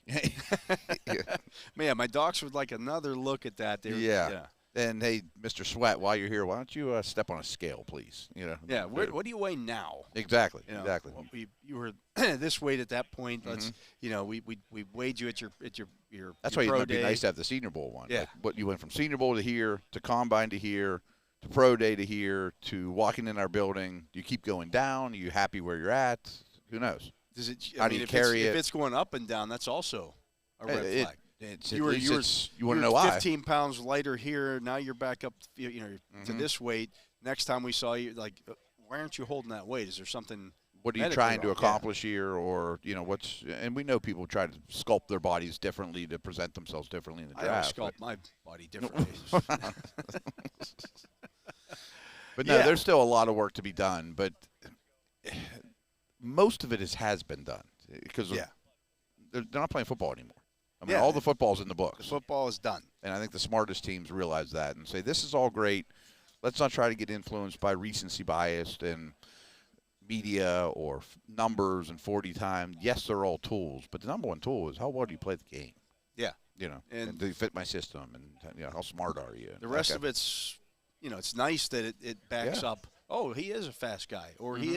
Man, my docs would like another look at that.
Yeah. And, hey, Mr. Sweat, while you're here, why don't you step on a scale, please?
Yeah, what do you weigh now?
Exactly, exactly.
Well, you were this weight at that point. Let's, we weighed you at your
That's
your
why
pro
it'd be
day.
nice to have the Senior Bowl one.
Yeah.
Like, what you went from Senior Bowl to here, to Combine to here, to Pro Day to here, to walking in our building. Do you keep going down? Are you happy where you're at? Who knows?
Does it?
How do you carry it?
If it's going up and down, that's also a red flag.
You want to know why?
15 pounds lighter here. Now you're back up, to this weight. Next time we saw you, like, why aren't you holding that weight? Is there something?
What are you trying to accomplish here, or what's? And we know people try to sculpt their bodies differently to present themselves differently in the draft.
I sculpt my body differently.
But no, there's still a lot of work to be done. But most of it has been done because they're not playing football anymore. I mean, all the football's in the books.
The football is done.
And I think the smartest teams realize that and say, this is all great. Let's not try to get influenced by recency bias and media or numbers and 40 times. Yes, they're all tools, but the number one tool is how well do you play the game?
Yeah.
And do you fit my system? And how smart are you?
The rest of it's, it's nice that it backs up. Oh, he is a fast guy, or he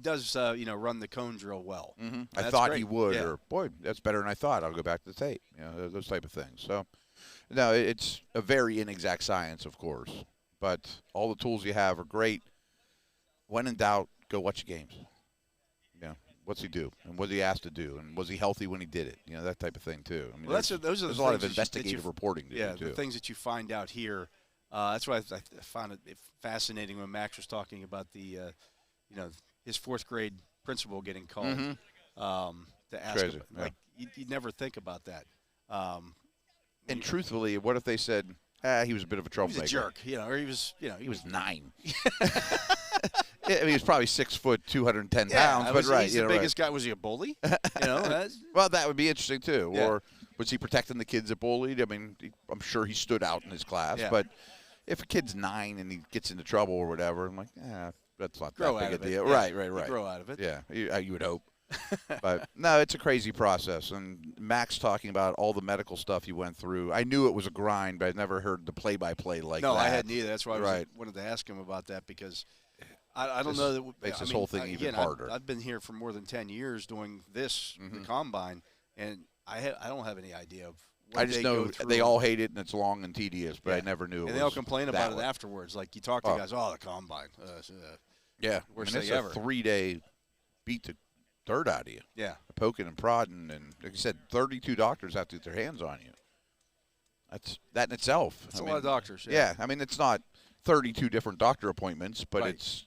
does, run the cone drill well.
I thought he would, or boy, that's better than I thought. I'll go back to the tape. Those type of things. So, no, it's a very inexact science, of course, but all the tools you have are great. When in doubt, go watch the games. What's he do, and what did he asked to do, and was he healthy when he did it? That type of thing too. I mean,
those are
there's a lot of investigative reporting to do too.
The things that you find out here. That's why I found it fascinating when Max was talking about the, his fourth grade principal getting called to ask him. Like, you'd never think about that.
And truthfully, what if they said, he was a bit of a troublemaker?
He was a jerk, or he was,
he was 9. I mean, he was probably 6 foot, 210 pounds, but
he's the biggest guy. Was he a bully?
Well, that would be interesting too.
Yeah.
Or was he protecting the kids that bullied? I mean, I'm sure he stood out in his class, but if a kid's 9 and he gets into trouble or whatever, I'm like, that's not that big a deal.
Yeah.
Right.
Grow out of it.
Yeah, you would hope. But no, it's a crazy process. And Max talking about all the medical stuff he went through. I knew it was a grind, but I never heard the play-by-play like that.
No, I hadn't either. That's why I wanted to ask him about that because I don't know that
makes this whole thing even harder.
I've been here for more than 10 years doing this, the combine, and I don't have any idea of what
I just know they all hate it and it's long and tedious, but I never knew.
And they all complain about it afterwards. Like you talk to guys, the combine. Worst thing ever.
A 3-day beat the dirt out of you.
Yeah,
poking and prodding, and like you said, 32 doctors have to get their hands on you. That in itself.
That's a lot of doctors.
Yeah, I mean it's not 32 different doctor appointments, but it's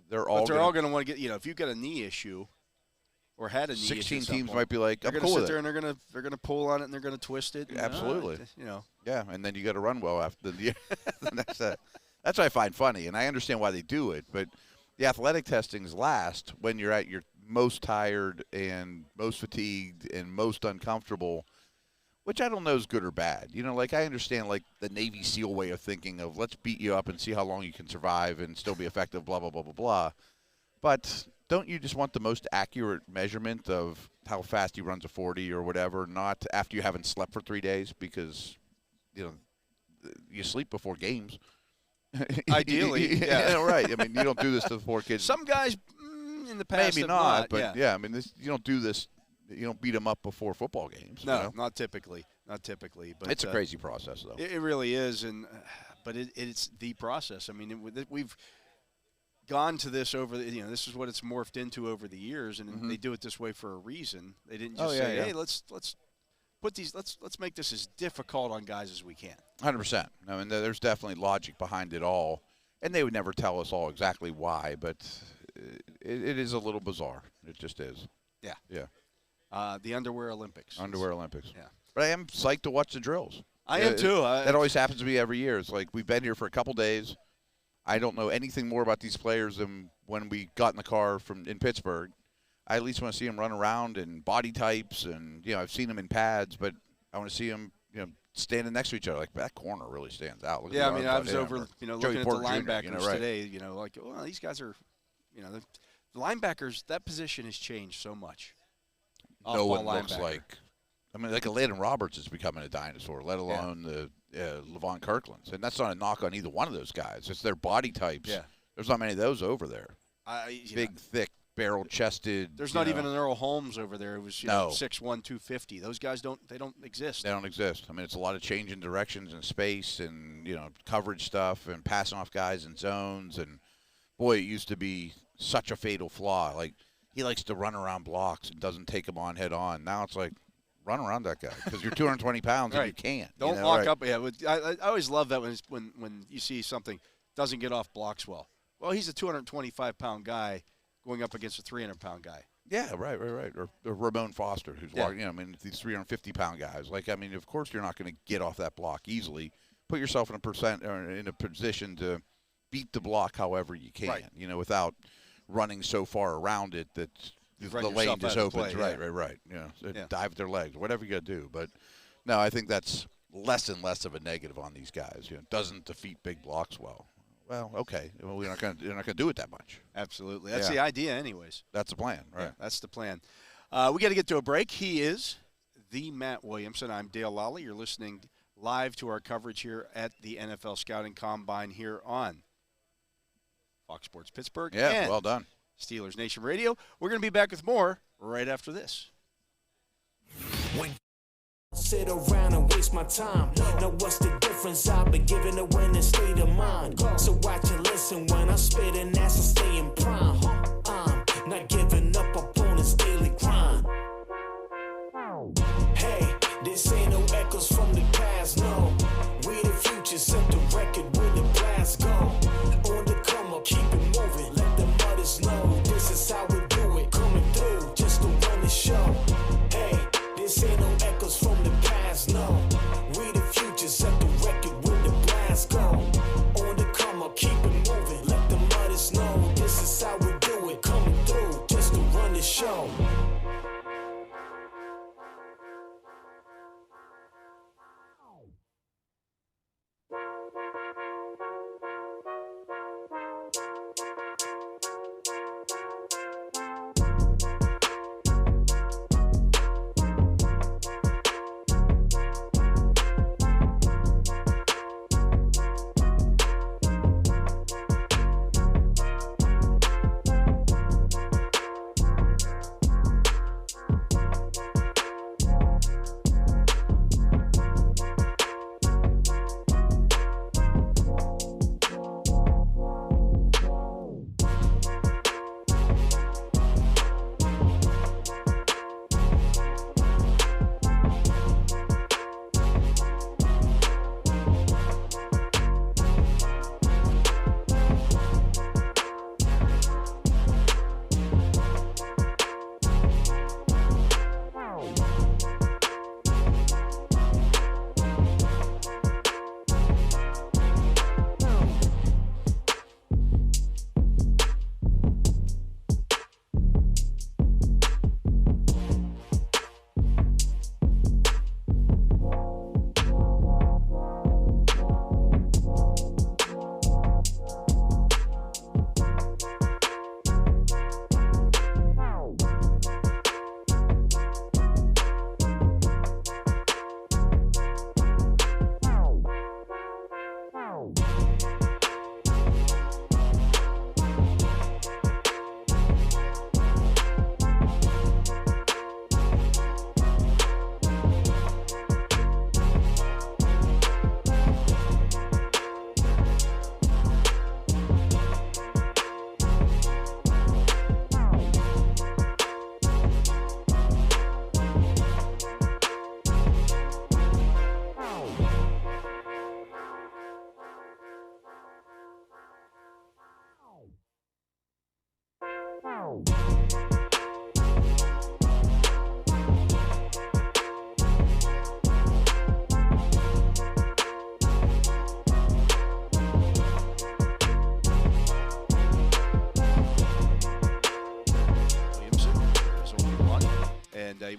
they're all
going to want to get if you've got a knee issue or had a knee issue.
16 teams might be like,
they're going to sit there and they're going to pull on it and they're going to twist it. And,
absolutely. Yeah, and then you got to run well after the year. That's what I find funny, and I understand why they do it, but the athletic testings last when you're at your most tired and most fatigued and most uncomfortable, which I don't know is good or bad. I understand the Navy SEAL way of thinking of let's beat you up and see how long you can survive and still be effective, blah, blah, blah, blah, blah. But don't you just want the most accurate measurement of how fast he runs a 40 or whatever, not after you haven't slept for 3 days because, you sleep before games.
Ideally,
right. I mean, you don't do this to the poor kids.
Some guys in the past
maybe not, but I mean, you don't do this. You don't beat them up before football games.
No, not typically. Not typically. But
it's a crazy process, though.
It really is, but it's the process. I mean, we've gone to this over. This is what it's morphed into over the years, and they do it this way for a reason. They didn't just say, "Hey, let's put these. Let's make this as difficult on guys as we can."
100%. I mean, there's definitely logic behind it all, and they would never tell us all exactly why, but it is a little bizarre. It just is.
Yeah.
Yeah.
The Underwear Olympics.
Yeah. But I am psyched to watch the drills.
I am too.
That always happens to me every year. It's like we've been here for a couple days. I don't know anything more about these players than when we got in the car in Pittsburgh. I at least want to see them run around and body types, and I've seen them in pads, but I want to see them standing next to each other. Like that corner really stands out.
I mean, I was over looking at the linebackers today. These guys are the linebackers. That position has changed so much.
No one looks like. I mean, like a Landon Roberts is becoming a dinosaur, let alone the Levon Kirklands. And that's not a knock on either one of those guys. It's their body types.
Yeah.
There's not many of those over there. Big, thick, barrel-chested.
There's not even an Earl Holmes over there who was 6'1", 250. Those guys don't exist.
They don't exist. I mean, it's a lot of changing directions and space and, coverage stuff and passing off guys in zones. And, boy, it used to be such a fatal flaw. Like, he likes to run around blocks and doesn't take them on head on. Now it's like, run around that guy because you're 220 pounds and you can't.
Don't lock up. Yeah, I always love that when you see something doesn't get off blocks well. Well, he's a 225-pound guy going up against a 300-pound guy.
Yeah, right. Or Ramon Foster, who's walking. These 350-pound guys. Of course you're not going to get off that block easily. Put yourself in a position to beat the block however you can.
Right.
Without running so far around it that the lane just opens. Right. Dive at their legs, whatever you got to do. But no, I think that's less and less of a negative on these guys. Doesn't defeat big blocks well. Well, okay. Well, you're not going to do it that much.
Absolutely. That's the idea, anyways.
That's the plan, right?
Yeah, that's the plan. We got to get to a break. He is the Matt Williamson. I'm Dale Lolley. You're listening live to our coverage here at the NFL Scouting Combine here on Fox Sports Pittsburgh.
Yeah,
and
well done.
Steelers Nation Radio. We're going to be back with more right after this.
Sit around and waste my time. Now what's the difference? I've been given a winning state of mind. So watch and listen when I spit and as I stay in prime. I'm not giving up upon this daily grind. Hey, this ain't no echoes from the past, no. We the future, set the record with the blast go. On the come up, keep it moving, let the mothers know. This is how we do it, coming through just to run the show. Hey, this ain't no echoes from the past, no. We the future, set the record with the blast go. On the come up, keep it moving, let the mothers know. This is how we do it, coming through just to run the show.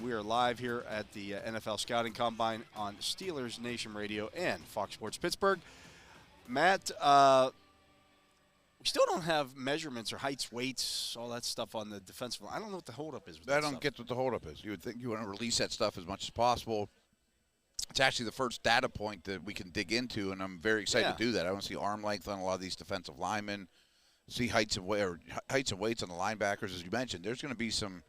We are live here at the NFL Scouting Combine on Steelers Nation Radio and Fox Sports Pittsburgh. Matt, we still don't have measurements or heights, weights, all that stuff on the defensive line. I don't know what the holdup is with that
I don't
stuff.
get what the holdup is. You would think you want to release that stuff as much as possible. It's actually the first data point that we can dig into, and I'm very excited to do that. I want to see arm length on a lot of these defensive linemen, see heights and weights on the linebackers. As you mentioned, there's going to be some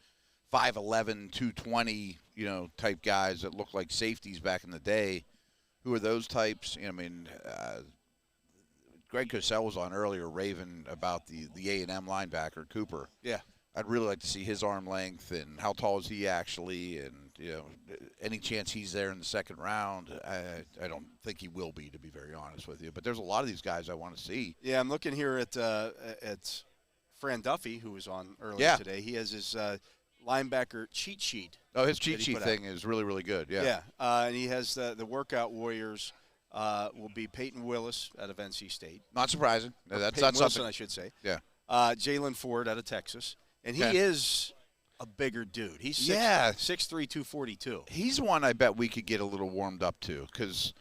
5'11", 220, type guys that look like safeties back in the day. Who are those types? Greg Cosell was on earlier raving about the A&M linebacker, Cooper.
Yeah.
I'd really like to see his arm length and how tall is he actually, and any chance he's there in the second round. I don't think he will be, to be very honest with you. But there's a lot of these guys I want to see.
Yeah, I'm looking here at Fran Duffy, who was on earlier today. He has his linebacker cheat sheet.
Oh, his cheat sheet thing is really, really good. Yeah.
Yeah, and he has the workout warriors will be Peyton Willis out of NC State.
Not surprising. That's not
Wilson,
something
I should say.
Yeah.
Jalen Ford out of Texas. And he is a bigger dude. He's 6'3", 242.
He's one I bet we could get a little warmed up to, because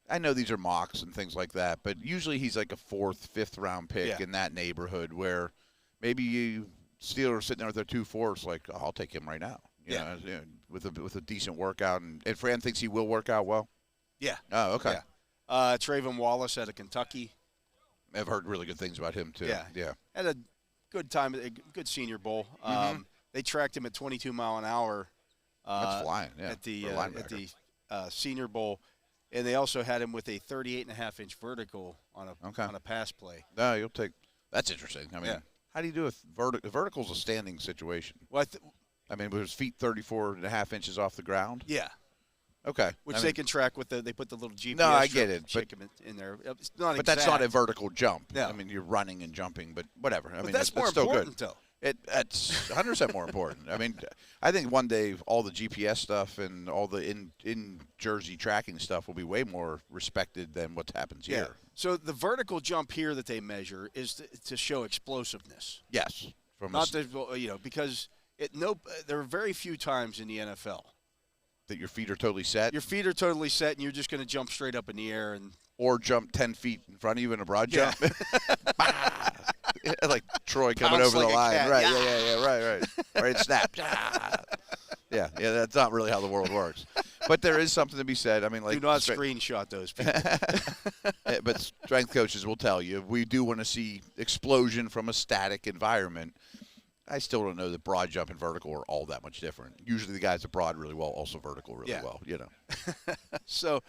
I know these are mocks and things like that, but usually he's like a 4th, 5th round pick in that neighborhood, where maybe you Steelers sitting there with their 2-4s, like, oh, I'll take him right now. You know, with a decent workout. And Fran thinks he will work out well?
Yeah.
Oh, okay.
Yeah. Trayvon Wallace out of Kentucky.
I've heard really good things about him, too. Yeah.
Had a good time, a good Senior Bowl. They tracked him at 22 mile an hour.
That's flying,
at the Senior Bowl, and they also had him with a 38.5-inch vertical on a pass play.
No, you'll take. That's interesting. I mean, how do you do a vertical's a standing situation?
Well,
I mean, with his feet 34.5 inches off the ground.
Yeah.
Okay.
Which they can track with they put the little GPS.
No, I get it, but
in there. It's not
but that's not a vertical jump.
No.
I mean, you're running and jumping, but whatever. I mean,
that's more
still
important,
good.
though.
That's 100% more important. I mean, I think one day all the GPS stuff and all the in-jersey tracking stuff will be way more respected than what happens here.
So the vertical jump here that they measure is to show explosiveness.
Yes.
Because there are very few times in the NFL
that your feet are totally set.
Your feet are totally set, and you're just going to jump straight up in the air
or jump 10 feet in front of you in a broad jump. Like Troy coming over the line.
Cat.
Right, right. Right, snap. Yeah, that's not really how the world works. But there is something to be said. I mean, like,
do not screenshot those people.
But strength coaches will tell you, we do want to see explosion from a static environment. I still don't know that broad jump and vertical are all that much different. Usually the guys that broad really well, also vertical really well,
So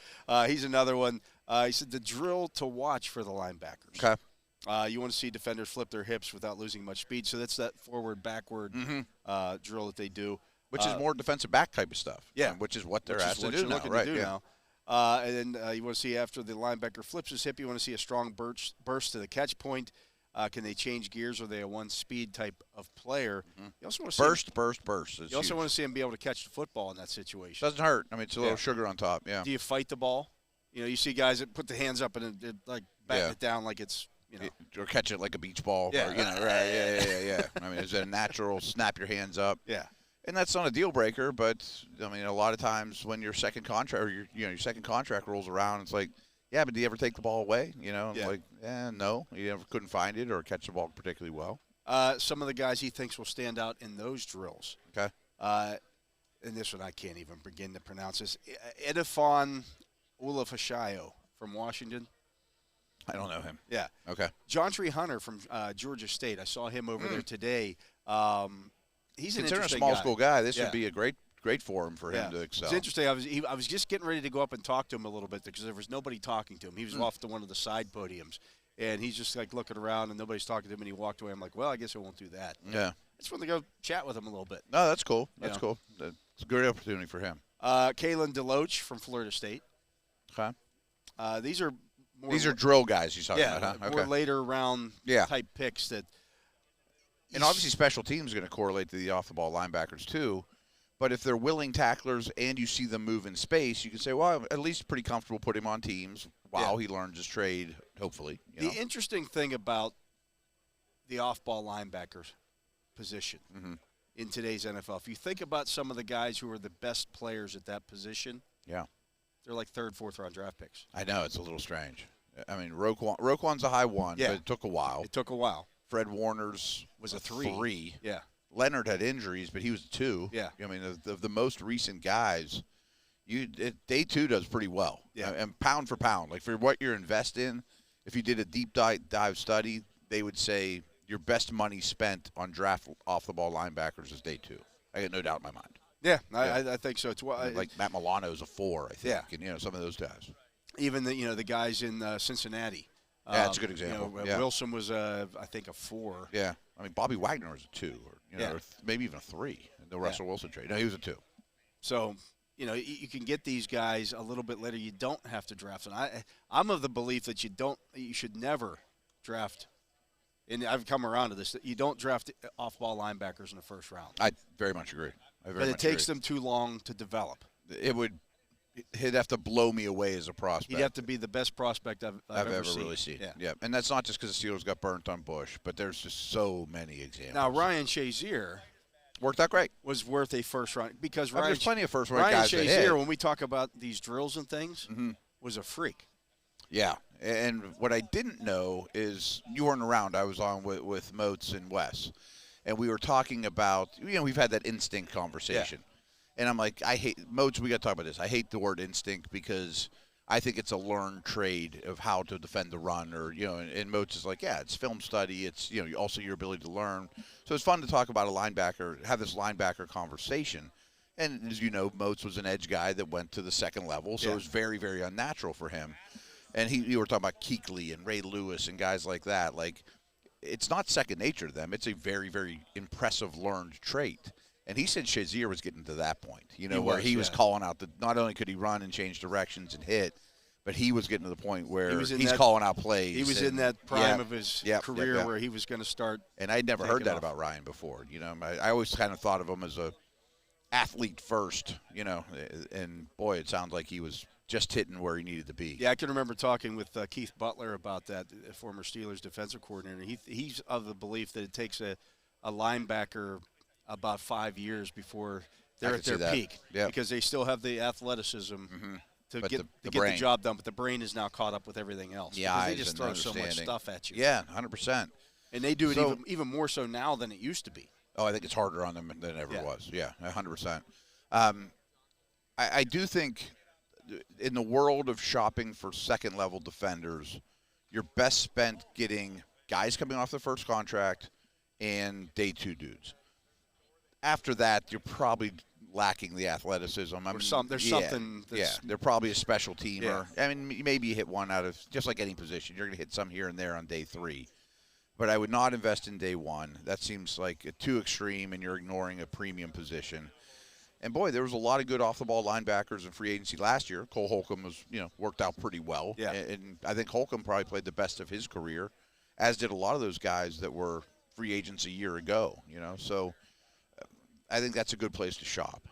he's another one. He said the drill to watch for the linebackers.
Okay.
You want to see defenders flip their hips without losing much speed. So that's that forward-backward drill that they do.
Which is more defensive back type of stuff.
Yeah.
Which is what they're asked to do now.
And then you want to see after the linebacker flips his hip, you want to see a strong burst to the catch point. Can they change gears? Or are they a one-speed type of player? You also want to
burst.
You also want to see him be able to catch the football in that situation.
Doesn't hurt. I mean, it's a little sugar on top. Yeah.
Do you fight the ball? You see guys that put the hands up and like batten it down like it's
or catch it like a beach ball.
Yeah.
Or, Yeah. I mean, is it a natural snap your hands up?
Yeah.
And that's not a deal breaker, but I mean, a lot of times when your second contract or your second contract rolls around, it's like, yeah, but do you ever take the ball away? Like, no, you never couldn't find it or catch the ball particularly well.
Some of the guys he thinks will stand out in those drills.
Okay.
And this one I can't even begin to pronounce this. Edifon Ulafashayo from Washington.
I don't know him.
Yeah.
Okay.
Jontre Hunter from Georgia State. I saw him over there today. He's an
Considering
interesting
a small
guy.
school guy, this would be a great forum for him to excel.
It's interesting. I was just getting ready to go up and talk to him a little bit because there was nobody talking to him. He was off to one of the side podiums, and he's just like looking around and nobody's talking to him, and he walked away. I'm like, well, I guess I won't do that.
Yeah.
I just want to go chat with him a little bit.
No, that's cool. That's cool. It's a great opportunity for him.
Kalen DeLoach from Florida State.
Okay.
These are
drill guys you're talking about, huh?
More later round type picks that.
And obviously special teams is going to correlate to the off-the-ball linebackers too. But if they're willing tacklers and you see them move in space, you can say, well, at least pretty comfortable putting him on teams while he learns his trade, hopefully.
The interesting thing about the off-ball linebackers position in today's NFL, if you think about some of the guys who are the best players at that position, they're like 3rd, 4th round draft picks.
I know, it's a little strange. I mean, Roquan's a high 1, but it took a while. Fred Warner's was a 3.
Yeah.
Leonard had injuries, but he was a 2.
Yeah.
I mean, of the most recent guys, day 2 does pretty well.
Yeah.
And pound for pound, like for what you're invested in, if you did a deep dive study, they would say your best money spent on draft off-the-ball linebackers is day 2. I got no doubt in my mind.
Yeah, I think so. It's
like Matt Milano's a 4, I think. Yeah. And, some of those guys.
Even the guys in Cincinnati.
Yeah, that's a good example.
Wilson was, I think, a 4.
Yeah. I mean, Bobby Wagner was a 2. you know, or maybe even a 3 in the Russell Wilson trade. No, he was a 2.
So, you know, you can get these guys a little bit later. You don't have to draft them. I'm of the belief that you should never draft. And I've come around to this, that you don't draft off-ball linebackers in the first round.
I very much agree.
But it takes them too long to develop.
He'd have to blow me away as a prospect.
He'd have to be the best prospect I've ever seen.
Really seen.
Yeah.
Yeah, and that's not just because the Steelers got burnt on Bush, but there's just so many examples.
Now, Ryan Shazier
worked out great.
Was worth a first round because
there's plenty of first round
Ryan
guys
Shazier,
that hit.
when we talk about these drills and things, was a freak.
Yeah, and what I didn't know is you weren't around. I was on with Moats and Wes, and we were talking about, you know, we've had that instinct conversation. Yeah. And I'm like, I hate Moats. We got to talk about this. I hate the word instinct because I think it's a learned trade of how to defend the run, or you know. And Moats is like, yeah, it's film study. It's also your ability to learn. So it's fun to talk about a linebacker, have this linebacker conversation. And as you know, Moats was an edge guy that went to the second level, so it was very, very unnatural for him. And you were talking about Kuechly and Ray Lewis and guys like that. Like, it's not second nature to them. It's a very, very impressive learned trait. And he said Shazier was getting to that point, where he was calling out that not only could he run and change directions and hit, but he was getting to the point where he's calling out play.
He was in that prime of his career where he was going to start.
And I'd never heard that about Ryan before. I always kind of thought of him as a athlete first, and boy, it sounds like he was just hitting where he needed to be.
Yeah, I can remember talking with Keith Butler about that, former Steelers defensive coordinator. He's of the belief that it takes a linebacker about 5 years before they're at their peak, because they still have the athleticism to get the job done, but the brain is now caught up with everything else.
Yeah,
they just throw so much stuff at you.
Yeah, 100%.
And they do it even more so now than it used to be.
Oh, I think it's harder on them than it ever was. Yeah, 100%. I do think in the world of shopping for second-level defenders, you're best spent getting guys coming off their first contract and day 2 dudes. After that, you're probably lacking the athleticism.
There's something.
They're probably a special teamer. Yeah. I mean, maybe you hit one out of just like any position. You're going to hit some here and there on day 3. But I would not invest in day 1. That seems like too extreme, and you're ignoring a premium position. And boy, there was a lot of good off-the-ball linebackers in free agency last year. Cole Holcomb was, worked out pretty well.
Yeah.
And I think Holcomb probably played the best of his career, as did a lot of those guys that were free agents a year ago. So I think that's a good place to shop.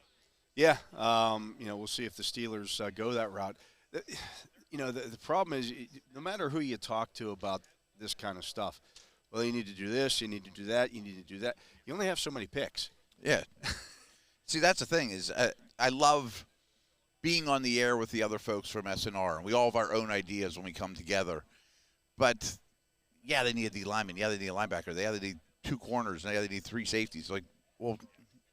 Yeah, we'll see if the Steelers go that route. The problem is, no matter who you talk to about this kind of stuff, well, you need to do this, you need to do that, you need to do that. You only have so many picks.
Yeah. See, that's the thing is I love being on the air with the other folks from SNR, and we all have our own ideas when we come together. But, yeah, they need a D lineman. Yeah, they need a linebacker. They need 2 corners. Yeah, they need 3 safeties. Like, well,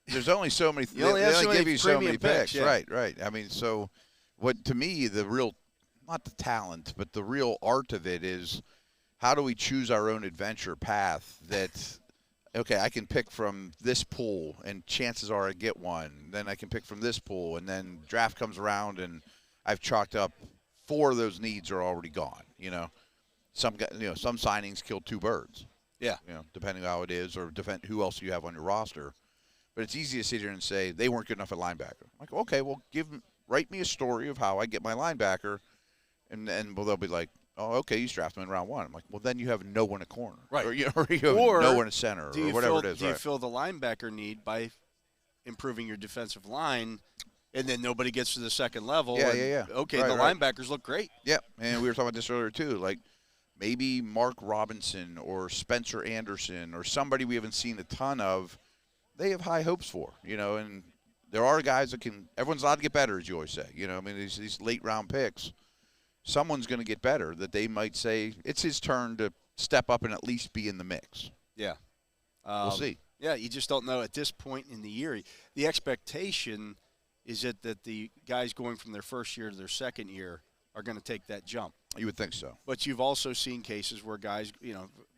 there's only so many.
They only
give you so many picks.
Yeah.
Right. I mean, so what to me, the real, not the talent, but the real art of it is how do we choose our own adventure path that, okay, I can pick from this pool, and chances are I get one. Then I can pick from this pool, and then draft comes around, and I've chalked up 4 of those needs are already gone. Some signings kill 2 birds.
Yeah.
Depending on how it is, or who else you have on your roster. But it's easy to sit here and say they weren't good enough at linebacker. I'm like, okay, well, write me a story of how I get my linebacker, and they'll be like, oh, okay, you draft him in round 1. I'm like, well, then you have no one at corner,
right?
Or you have no one at center, or whatever it is.
Do you fill the linebacker need by improving your defensive line, and then nobody gets to the second level?
Yeah.
Okay, the linebackers look great.
Yep, and we were talking about this earlier too, like maybe Mark Robinson or Spencer Anderson or somebody we haven't seen a ton of. They have high hopes for, and there are guys that can – everyone's allowed to get better, as you always say. I mean, these late-round picks, someone's going to get better that they might say it's his turn to step up and at least be in the mix.
Yeah.
We'll see.
Yeah, you just don't know at this point in the year. The expectation is that the guys going from their first year to their second year are going to take that jump.
You would think so.
But you've also seen cases where guys,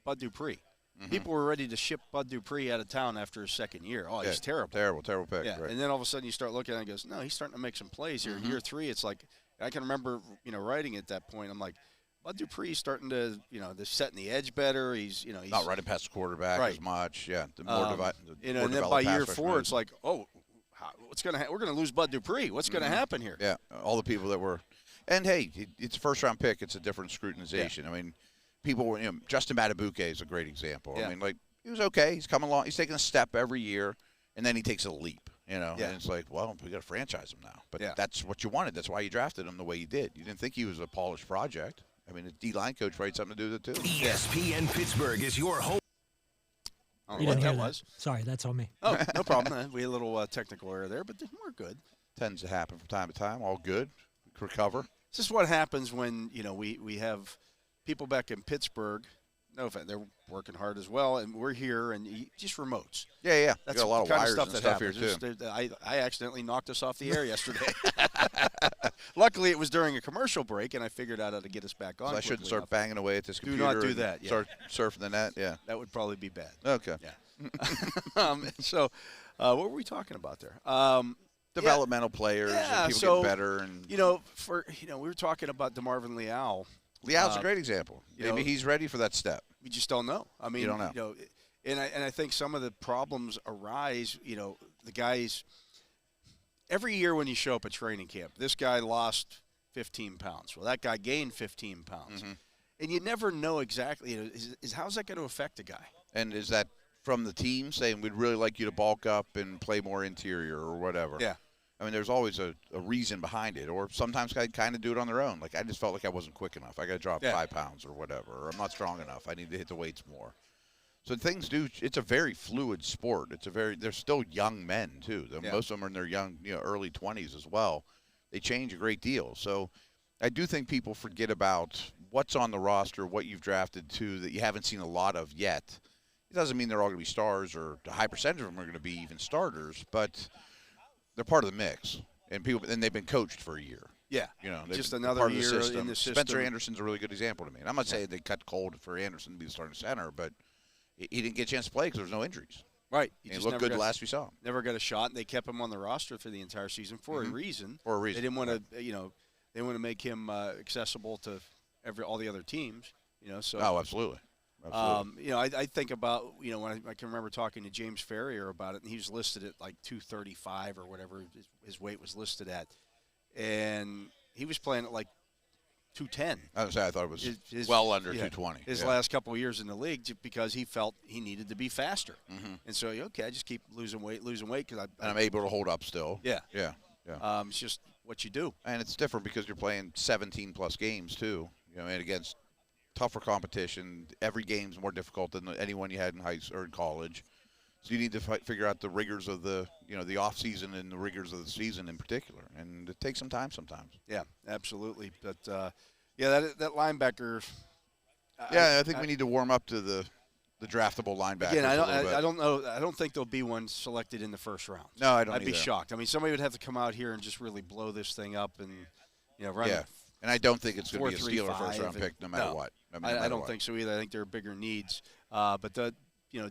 Bud Dupree. Mm-hmm. People were ready to ship Bud Dupree out of town after his second year. Oh, he's terrible.
Terrible pick.
Yeah,
right.
And then all of a sudden you start looking at it and goes, no, he's starting to make some plays here. Mm-hmm. Year 3, it's like, I can remember, writing at that point, I'm like, Bud Dupree's starting to, they're setting the edge better. He's
not running past the quarterback as much. Yeah, the more
and then by year 4, it's like, what's going to we're going to lose Bud Dupree. What's going to happen here?
Yeah, all the people that were, and hey, it's a first-round pick. It's a different scrutinization.
Yeah.
I mean, people were, Justin Matabuke is a great example.
Yeah.
I mean, like, he was okay. He's coming along. He's taking a step every year, and then he takes a leap.
Yeah.
And it's like, well, we got to franchise him now. But
Yeah.
that's what you wanted. That's why you drafted him the way you did. You didn't think he was a polished project. I mean, the D-line coach had something to do with it, too.
ESPN Pittsburgh is your home.
I don't
You
know what
didn't
that
hear
was.
Sorry, that's on me.
Oh, no problem. We had a little technical error there, but we're good.
Tends to happen from time to time. All good. Recover.
This is what happens when, we have people back in Pittsburgh. No offense, they're working hard as well, and we're here, and just remotes.
Yeah.
That's
got a lot of
the kind
wires
stuff
and
that
stuff here,
happens.
too.
I accidentally knocked us off the air yesterday. Luckily, it was during a commercial break, and I figured out how to get us back on.
So I shouldn't start
enough.
banging away at this
Do
computer.
not do
and
that, yeah.
Start surfing the net. Yeah.
That would probably be bad.
Okay.
Yeah. So, what were we talking about there?
Developmental players
Yeah,
and people
so,
get better. And
we were talking about DeMarvin Leal.
Leal's a great example. Maybe he's ready for that step.
We just don't know. I mean,
you don't know.
And I think some of the problems arise. The guys every year when you show up at training camp, this guy lost 15 pounds. Well, that guy gained 15 pounds, and you never know exactly. How's that going to affect a guy?
And is that from the team saying we'd really like you to bulk up and play more interior or whatever?
Yeah.
I mean, there's always a reason behind it, or sometimes guys kind of do it on their own. Like, I just felt like I wasn't quick enough. I got to drop 5 pounds or whatever, or I'm not strong enough. I need to hit the weights more. So it's a very fluid sport. They're still young men, too. Most of them are in their young, early 20s as well. They change a great deal. So I do think people forget about what's on the roster, what you've drafted to that you haven't seen a lot of yet. It doesn't mean they're all going to be stars, or a high percentage of them are going to be even starters, but they're part of the mix, and they've been coached for a year.
Yeah, just another
part
year
of the system.
in the system.
Spencer Anderson's a really good example to me. And I'm not saying they cut cold for Anderson to be the starting center, but he didn't get a chance to play because there was no injuries.
Right,
He looked good last we saw him.
Never got a shot, and they kept him on the roster for the entire season for a reason.
For a reason,
they didn't want to, they want to make him accessible to all the other teams. So.
Oh, absolutely.
I think about, when I can remember talking to James Ferrier about it, and he was listed at like 235 or whatever his weight was listed at. And he was playing at like 210.
I thought it was well under 220.
His last couple of years in the league, just because he felt he needed to be faster. And so, I just keep losing weight because
I'm able to hold up still.
Yeah.
It's
just what you do.
And it's different because you're playing 17-plus games, too, and against tougher competition. Every game's more difficult than anyone you had in high school or in college. So you need to figure out the rigors of the off season and the rigors of the season in particular, and it takes some time sometimes.
Yeah, absolutely. But that linebacker.
I think we need to warm up to the draftable linebacker.
Again, I don't know. I don't think there'll be one selected in the first round.
No, I don't.
I'd be shocked. I mean, somebody would have to come out here and just really blow this thing up and run.
Yeah. And I don't think it's going to be a Steeler
4-3-5
first-round pick no matter what.
I don't think so either. I think there are bigger needs. But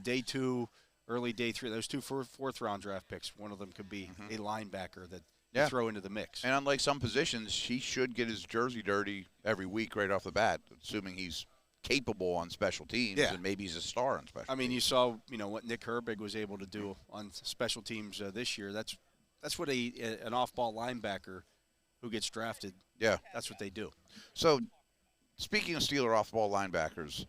day 2, early day 3, those 2 fourth-round draft picks, one of them could be a linebacker that you throw into the mix.
And unlike some positions, he should get his jersey dirty every week right off the bat, assuming he's capable on special teams and maybe he's a star on special teams.
I mean, you saw, what Nick Herbig was able to do on special teams this year. That's what an off-ball linebacker who gets drafted, that's what they do.
So, speaking of Steeler off-ball linebackers,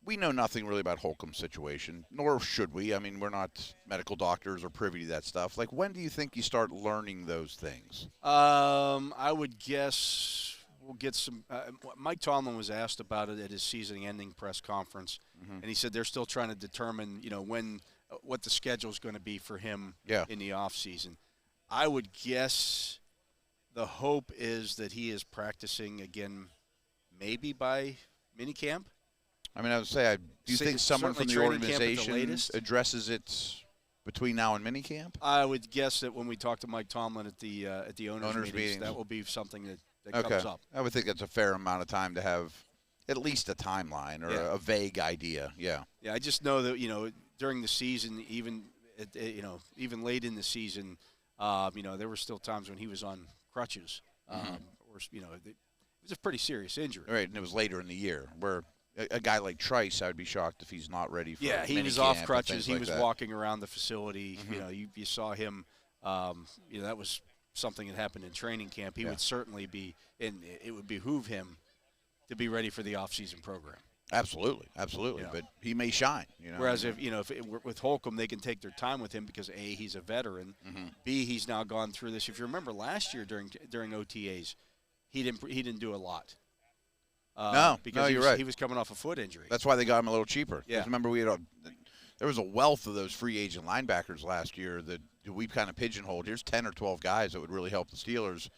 we know nothing really about Holcomb's situation, nor should we. I mean, we're not medical doctors or privy to that stuff. Like, when do you think you start learning those things?
I would guess we'll get some Mike Tomlin was asked about it at his season-ending press conference, and he said they're still trying to determine, what the schedule is going to be for him in the offseason. I would guess the hope is that he is practicing again maybe by minicamp.
I mean, I would say, do you think someone from the organization addresses it between now and minicamp?
I would guess that when we talk to Mike Tomlin at the owners meetings, that will be something that comes up.
I would think that's a fair amount of time to have at least a timeline or a vague idea. Yeah.
Yeah, I just know that during the season, even late in the season, there were still times when he was on crutches, or was a pretty serious injury.
Right, and it was later in the year where a guy like Trice, I would be shocked if he's not ready for
Yeah, he was
minicamp
off
and
crutches.
things
He
like
was
that.
walking around the facility. You know, you saw him. That was something that happened in training camp. He would certainly be, and it would behoove him to be ready for the off-season program.
Absolutely.
Yeah.
But he may shine.
Whereas if with Holcomb, they can take their time with him because A, he's a veteran. B, he's now gone through this. If you remember last year during OTAs, he didn't do a lot. Because
you're right.
He was coming off a foot injury.
That's why they got him a little cheaper.
Yeah.
Remember, there was a wealth of those free agent linebackers last year that we kind of pigeonholed. Here's 10 or 12 guys that would really help the Steelers.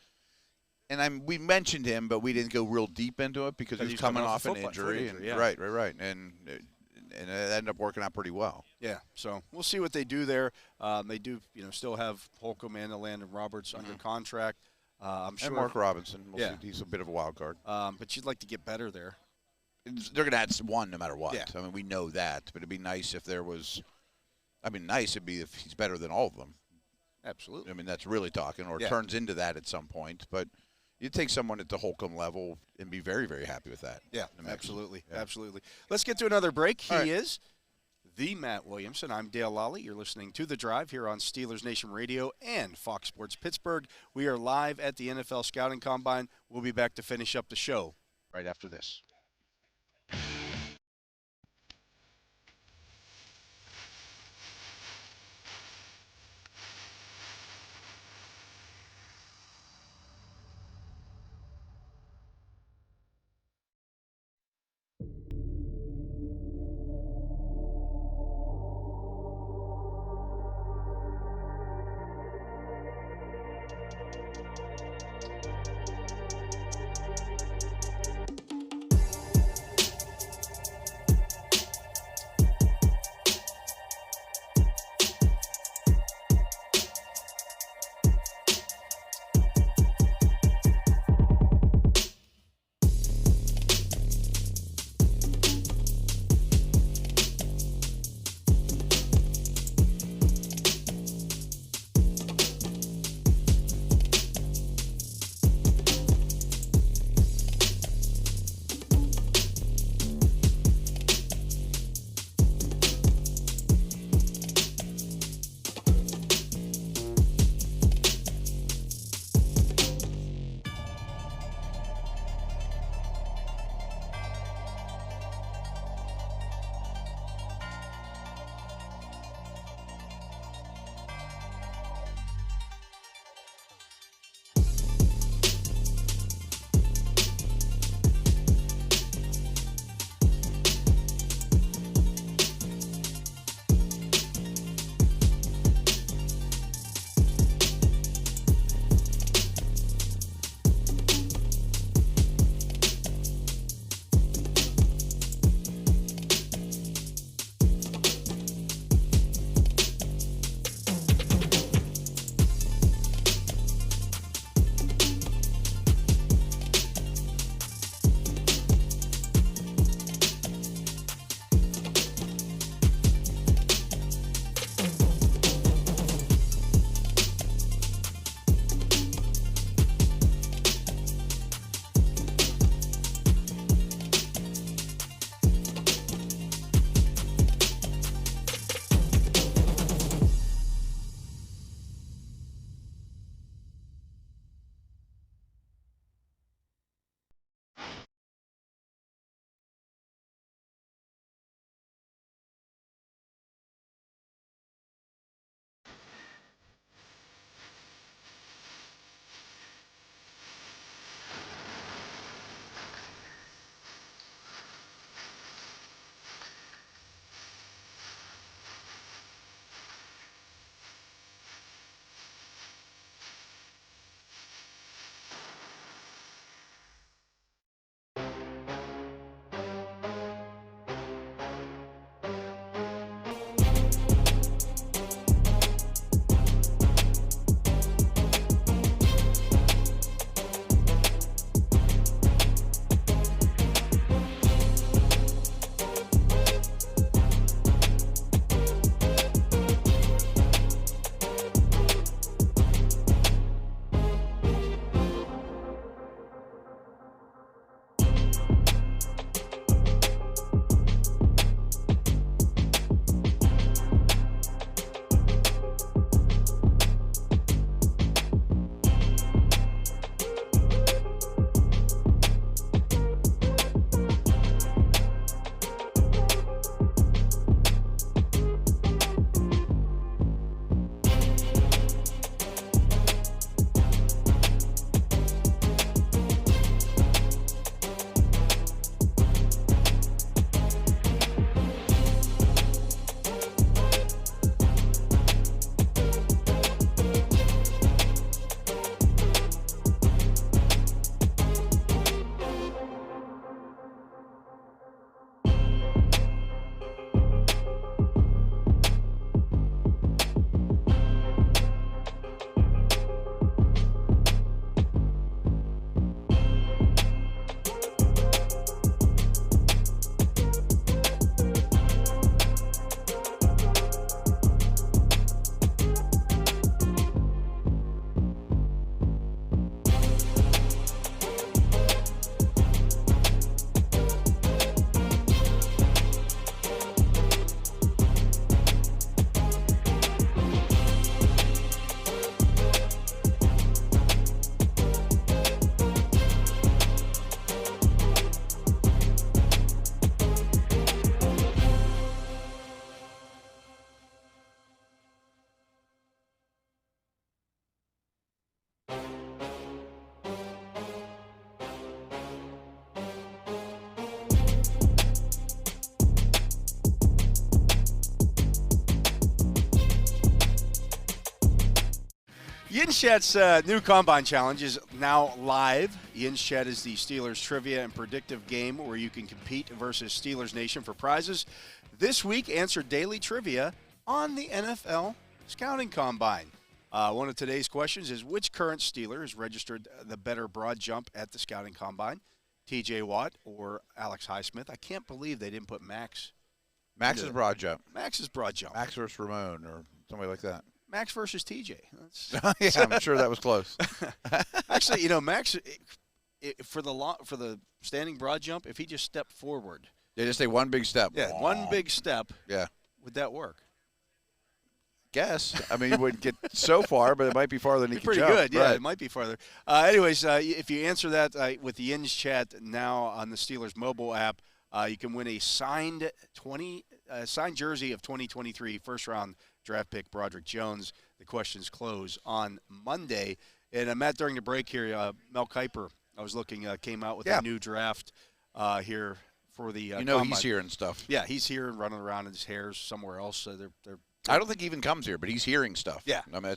And we mentioned him, but we didn't go real deep into it because he was coming off an injury. Right. And it ended up working out pretty well.
Yeah, so we'll see what they do there. They do, still have Holcomb and Landon Roberts under contract. I'm sure.
And Mark Robinson. We'll see.
Yeah.
He's a bit of a wild card.
But you'd like to get better there.
They're going to add one no matter what.
Yeah.
I mean, we know that. But it'd be nice if there was – nice it'd be if he's better than all of them.
Absolutely.
I mean, that's really talking, or turns into that at some point. But you take someone at the Holcomb level and be very, very happy with that.
Yeah, absolutely. Yeah. Absolutely. Let's get to another break. He is the Matt Williamson. I'm Dale Lolley. You're listening to The Drive here on Steelers Nation Radio and Fox Sports Pittsburgh. We are live at the NFL Scouting Combine. We'll be back to finish up the show right after this. Yin Chat's new Combine Challenge is now live. Yin Chat is the Steelers trivia and predictive game where you can compete versus Steelers Nation for prizes. This week, answer daily trivia on the NFL Scouting Combine. One of today's questions is, which current Steeler has registered the better broad jump at the Scouting Combine? TJ Watt or Alex Highsmith? I can't believe they didn't put Max.
Max's broad jump.
Max's broad jump.
Max versus Ramon or somebody like that.
Max versus TJ.
Yeah, I'm sure that was close.
Actually, Max, for the standing broad jump, if he just stepped forward.
Yeah, just say one big step.
Yeah, one big step.
Yeah.
Would that work?
Guess. I mean, you wouldn't get so far, but it might be farther than you can jump.
Pretty good, yeah.
Right.
It might be farther. Anyways, if you answer that with the Yins Chat now on the Steelers mobile app, you can win a signed jersey of 2023 first-round draft pick Broderick Jones. The questions close on Monday. And, Matt, during the break here, Mel Kiper, I was looking, came out with a new draft here for the Combine.
He's hearing stuff.
Yeah, he's here and running around in his hair's somewhere else. So they're
I don't think he even comes here, but he's hearing stuff.
Yeah.
I mean,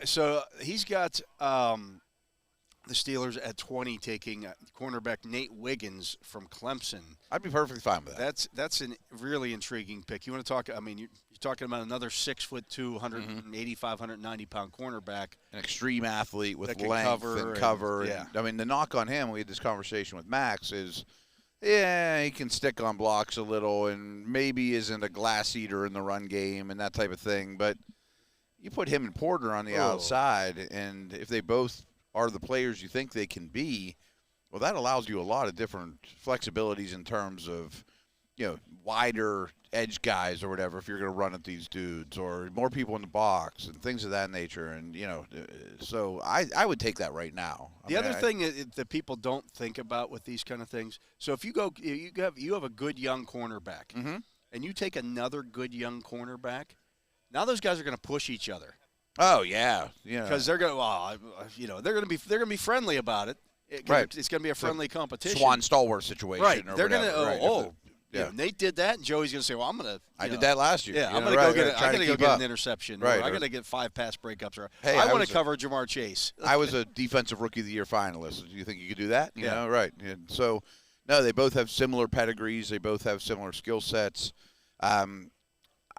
so he's got the Steelers at 20 taking cornerback Nate Wiggins from Clemson.
I'd be perfectly fine with that.
That's a really intriguing pick. You want to talk? I mean, you're talking about another 6'2", 185, 190-pound cornerback,
an extreme athlete with
that
length
can
and cover.
Yeah.
I mean, the knock on him, we had this conversation with Max, is he can stick on blocks a little and maybe isn't a glass eater in the run game and that type of thing. But you put him and Porter on the outside, and if they both are the players you think they can be, well, that allows you a lot of different flexibilities in terms of, wider edge guys or whatever if you're going to run at these dudes, or more people in the box and things of that nature. And, so I would take that right now.
The other thing that people don't think about with these kind of things, so if you have a good young cornerback, and you take another good young cornerback, now those guys are going to push each other.
Oh yeah,
because they're going to, they're going to be friendly about it.
Right,
it's going to be a friendly competition.
Swan Stalwart situation.
Right,
or
they're going
to.
Nate did that, and Joey's going to say, "Well, I'm going to."
I did that last year.
Yeah, I'm going to go get an interception. Right, I'm going to get 5 pass breakups. Or
hey,
I want to cover Jamar Chase.
I was a defensive rookie of the year finalist. Do you think you could do that? You know, right? And so, no, they both have similar pedigrees. They both have similar skill sets.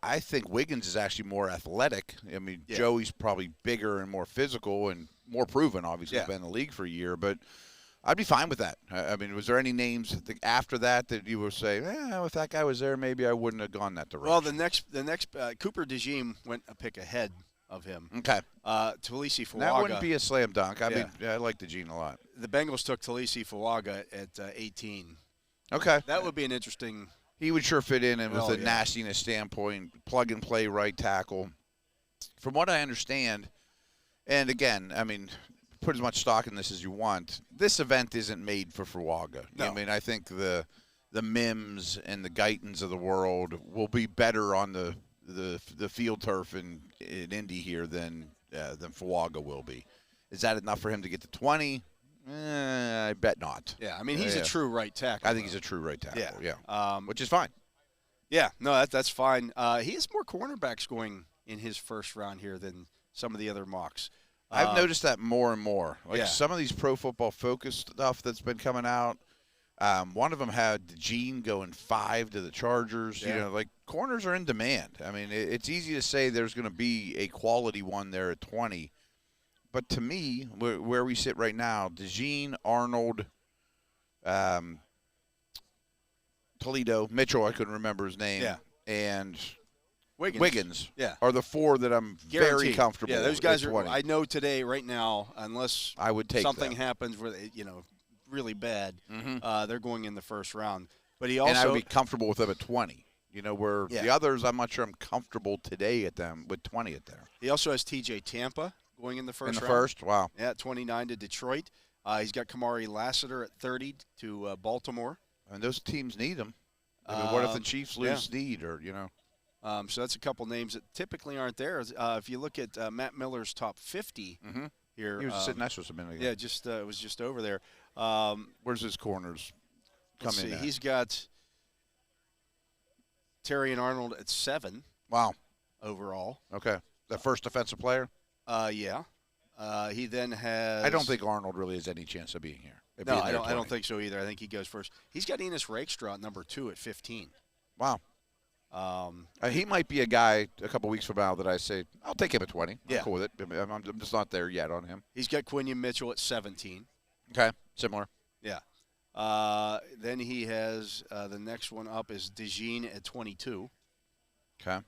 I think Wiggins is actually more athletic. I mean, Joey's probably bigger and more physical and more proven, obviously, been in the league for a year. But I'd be fine with that. I mean, was there any names after that you would say, if that guy was there, maybe I wouldn't have gone that direction?
Well, the next Cooper DeJean went a pick ahead of him.
Okay.
Talisi Fuaga.
That wouldn't be a slam dunk. I mean, I like DeJean a lot.
The Bengals took Talisi Fuaga at 18.
Okay.
That would be an interesting.
He would sure fit in, and with a nastiness standpoint, plug-and-play right tackle. From what I understand, and again, I mean, put as much stock in this as you want, this event isn't made for Fuaga.
No.
I mean, I think the Mims and the Guytons of the world will be better on the field turf in Indy here than Fuaga will be. Is that enough for him to get to 20? I bet not.
Yeah, I mean, he's a true right tackle.
I think he's a true right tackle, which is fine.
Yeah, no, that's fine. He has more cornerbacks going in his first round here than some of the other mocks.
I've noticed that more and more. Like some of these Pro Football Focus stuff that's been coming out, one of them had DeJean going 5 to the Chargers.
Yeah.
Like corners are in demand. I mean, it's easy to say there's going to be a quality one there at 20. But to me, where we sit right now, DeJean, Arnold, Toledo, Mitchell, I couldn't remember his name, and Wiggins are the 4 that I'm very comfortable with.
Yeah, those guys are – I know today, right now, unless
I would take
something happens where, really bad, they're going in the first round. But he also –
and I would be comfortable with them at 20. Where the others, I'm not sure I'm comfortable today at them with 20 at there.
He also has T.J. Tampa going in the first round.
In the first? Wow.
Yeah, 29 to Detroit. He's got Kamari Lassiter at 30 to Baltimore.
And those teams need him. I mean, what if the Chiefs lose Snead or,
So that's a couple names that typically aren't there. If you look at Matt Miller's top 50 here.
He was sitting next to us a minute ago.
Yeah, it was just over there.
Where's his corners come in at?
He's got Terry and Arnold at 7.
Wow.
Overall.
Okay. The first defensive player?
Yeah. He then has.
I don't think Arnold really has any chance of being here.
No, I don't think so either. I think he goes first. He's got Enos Rakestraw at number 2 at 15.
Wow. He might be a guy a couple weeks from now that I say, I'll take him at 20.
Yeah.
I'm cool with it. I'm just not there yet on him.
He's got Quinion Mitchell at 17.
Okay, similar.
Yeah. Then he has the next one up is DeJean at 22.
Okay.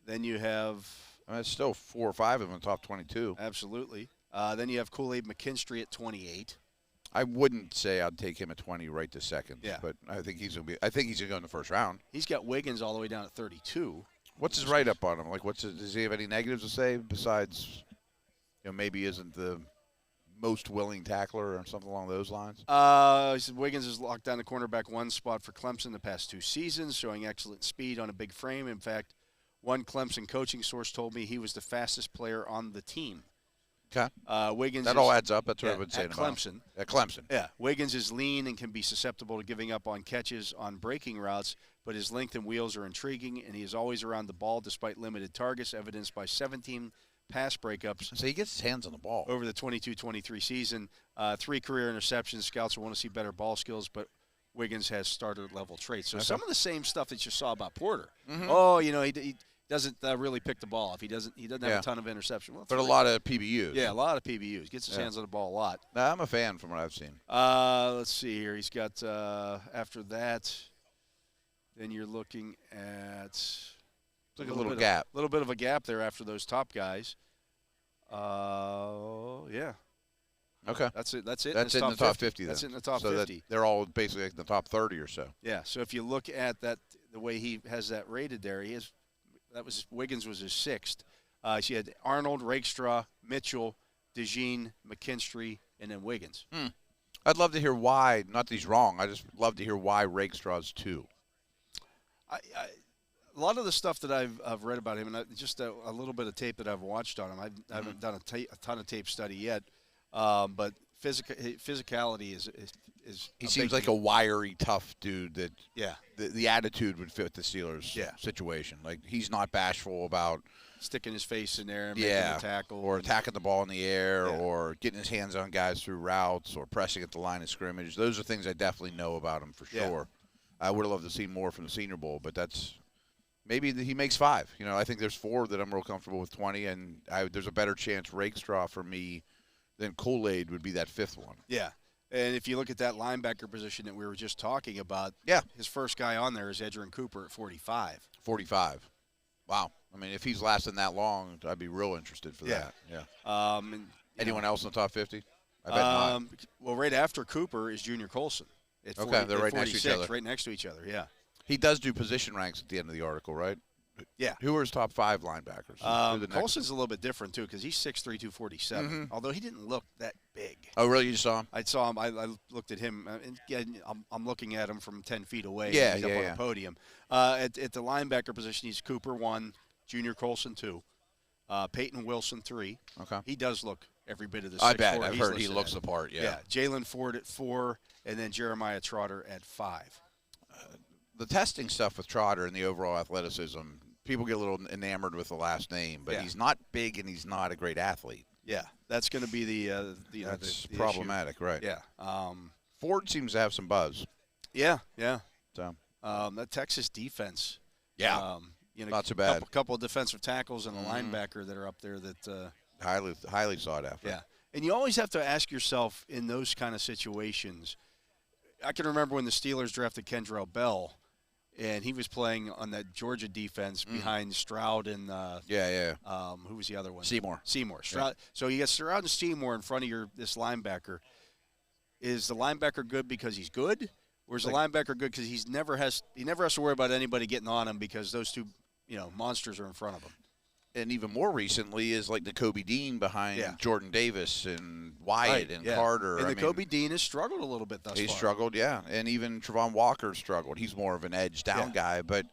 Then you have.
It's still 4 or 5 of them in the top 22.
Absolutely. Then you have Kool-Aid McKinstry at 28.
I wouldn't say I'd take him at 20 right this second.
Yeah.
But I think he's gonna go in the first round.
He's got Wiggins all the way down at 32.
What's his write-up on him? Like, does he have any negatives to say besides, maybe isn't the most willing tackler or something along those lines?
He said Wiggins has locked down the cornerback 1 spot for Clemson the past 2 seasons, showing excellent speed on a big frame. In fact, one Clemson coaching source told me he was the fastest player on the team.
Okay.
Wiggins.
That all adds up. That's what I would say.
At Clemson.
At Clemson.
Yeah. Wiggins is lean and can be susceptible to giving up on catches on breaking routes, but his length and wheels are intriguing, and he is always around the ball despite limited targets, evidenced by 17 pass breakups.
So he gets his hands on the ball.
Over the 22-23 season. 3 career interceptions. Scouts will want to see better ball skills, but Wiggins has starter-level traits. So some of the same stuff that you saw about Porter. Mm-hmm. Oh, he doesn't really pick the ball. If he doesn't have a ton of interception. Well,
but a lot of PBUs.
Yeah, a lot of PBUs. Gets his hands on the ball a lot.
I'm a fan from what I've seen.
Let's see here. He's got after that. Then you're looking at
a little gap.
A little bit of a gap there after those top guys. Yeah.
Okay.
That's it. That's
in the top 50 then.
That's in the top
so
50.
They're all basically in the top 30 or so.
Yeah. So if you look at that, the way he has that rated there, Wiggins was his 6th. She had Arnold, Rakestraw, Mitchell, DeJean, McKinstry, and then Wiggins.
I'd love to hear why. Not that he's wrong. I just love to hear why Rakestraw's 2.
A lot of the stuff that I've read about him, and just a little bit of tape that I've watched on him. I haven't done a ton of tape study yet, but physicality is
he seems like a wiry, tough dude that
yeah
the attitude would fit the Steelers situation. Like he's not bashful about
sticking his face in there and making a tackle
or attacking the ball in the air or getting his hands on guys through routes or pressing at the line of scrimmage. Those are things I definitely know about him for sure. I would have loved to see more from the Senior Bowl, but maybe he makes 5. I think there's 4 that I'm real comfortable with 20, and there's a better chance Rakestraw for me than Kool-Aid would be that 5th one.
Yeah. And if you look at that linebacker position that we were just talking about, his first guy on there is Edgerrin Cooper at 45.
45. Wow. I mean, if he's lasting that long, I'd be real interested for that. Yeah. Anyone else in the top 50? I bet not.
Well, right after Cooper is Junior Colson.
They're right next to each other.
Right next to each other, yeah.
He does do position ranks at the end of the article, right?
Yeah.
Who are his top 5 linebackers?
Colson's a little bit different, too, because he's 6'3", 247, although he didn't look that big.
Oh, really? You saw him?
I saw him. I looked at him. And I'm looking at him from 10 feet away.
Yeah,
he's up on the podium. At the linebacker position, he's Cooper 1, Junior Colson 2, Peyton Wilson 3.
Okay.
He does look every bit of the 6'4".
I bet. I've heard he looks the part,
Yeah. Jalen Ford at 4, and then Jeremiah Trotter at 5.
The testing stuff with Trotter and the overall athleticism, people get a little enamored with the last name, but he's not big and he's not a great athlete.
Yeah, that's going to be the
that's
the
problematic,
issue.
Right?
Yeah.
Ford seems to have some buzz.
Yeah.
So
that Texas defense.
Yeah. Not too bad.
A couple of defensive tackles and a linebacker that are up there that
highly sought after.
Yeah, and you always have to ask yourself in those kind of situations. I can remember when the Steelers drafted Kendrell Bell. And he was playing on that Georgia defense behind Stroud and who was the other one?
Seymour.
Stroud. Yeah. So you got Stroud and Seymour in front of this linebacker. Is the linebacker good because he's good, or is the linebacker good because he never has to worry about anybody getting on him because those two monsters are in front of him?
And even more recently is like the Kobe Dean behind Jordan Davis and Wyatt and Carter.
And Kobe Dean has struggled a little bit thus far.
He's struggled, and even Travon Walker struggled. He's more of an edge down guy. But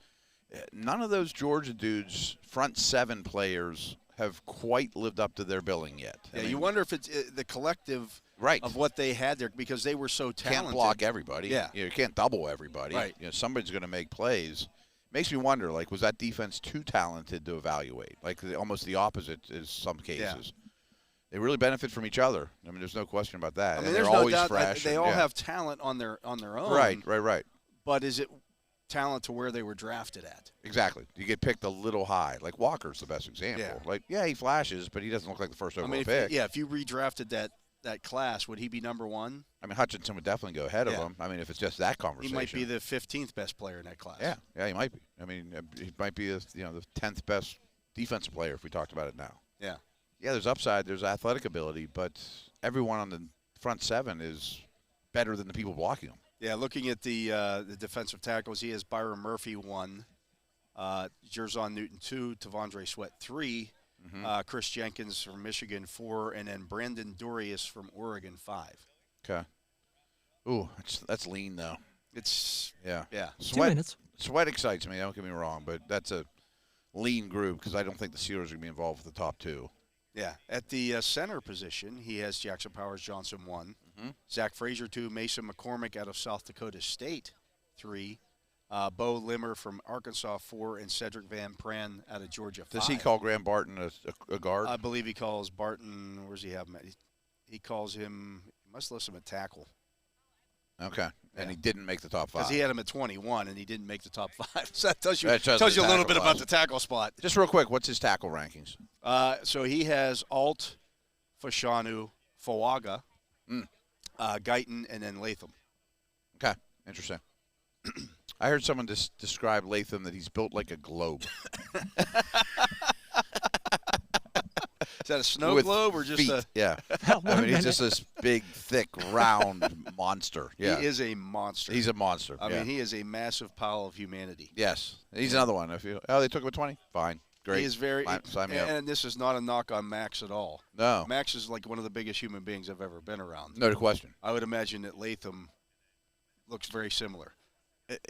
none of those Georgia dudes, front 7 players, have quite lived up to their billing yet.
Yeah, you wonder if it's the collective of what they had there because they were so talented.
Can't block everybody.
Yeah.
You can't double everybody.
Right.
Somebody's going to make plays. Makes me wonder, like, was that defense too talented to evaluate? Like, almost the opposite is some cases.
Yeah.
They really benefit from each other. I mean, there's no question about that.
I mean,
and
there's
they're
no
always
doubt
fresh.
they all have talent on their own.
Right.
But is it talent to where they were drafted at?
Exactly. You get picked a little high. Like, Walker's the best example.
Yeah.
Like, he flashes, but he doesn't look like the first overall
I mean,
pick.
if you redrafted that class, would he be number one?
I mean, Hutchinson would definitely go ahead of him. I mean, if it's just that conversation.
He might be the 15th best player in that class.
Yeah, he might be. I mean, he might be the 10th best defensive player if we talked about it now.
Yeah.
Yeah, there's upside, there's athletic ability, but everyone on the front seven is better than the people blocking them.
Yeah, looking at the defensive tackles, he has Byron Murphy 1, Jerzon Newton 2, Tavondre Sweat 3, Chris Jenkins from Michigan 4, and then Brandon Dorius from Oregon 5.
Okay. Ooh, that's lean though.
It's
yeah.
2 minutes.
Sweat excites me. Don't get me wrong, but that's a lean group because I don't think the Steelers are going to be involved with the top two.
Yeah. At the center position, he has Jackson Powers Johnson 1, Zach Frazier 2, Mason McCormick out of South Dakota State 3, Bo Limmer from Arkansas 4, and Cedric Van Pran out of Georgia 5.
Does he call Graham Barton a guard?
I believe he calls Barton. Where's he have him at? He calls him. He must list him at tackle.
Okay. And he didn't make the top 5.
Because he had him at 21, and he didn't make the top 5. So that tells you,
That tells
tells you
the
a little
tackle
bit about
class.
the tackle spot.
Just real quick, what's his tackle rankings?
So he has Alt, Fashanu, Fawaga, Guyton, and then Latham.
Okay. Interesting. I heard someone describe Latham that he's built like a globe.
Is that a snow
With
globe or just
feet.
a?
Yeah. I mean, he's just this big, thick, round monster. Yeah.
He is a monster.
He's a monster.
I mean, he is a massive pile of humanity.
Yes. He's another one. They took him at 20? Fine. Great.
He is very.
Sign me up.
And this is not a knock on Max at all.
No.
Max is like one of the biggest human beings I've ever been around.
No question.
I would imagine that Latham looks very similar.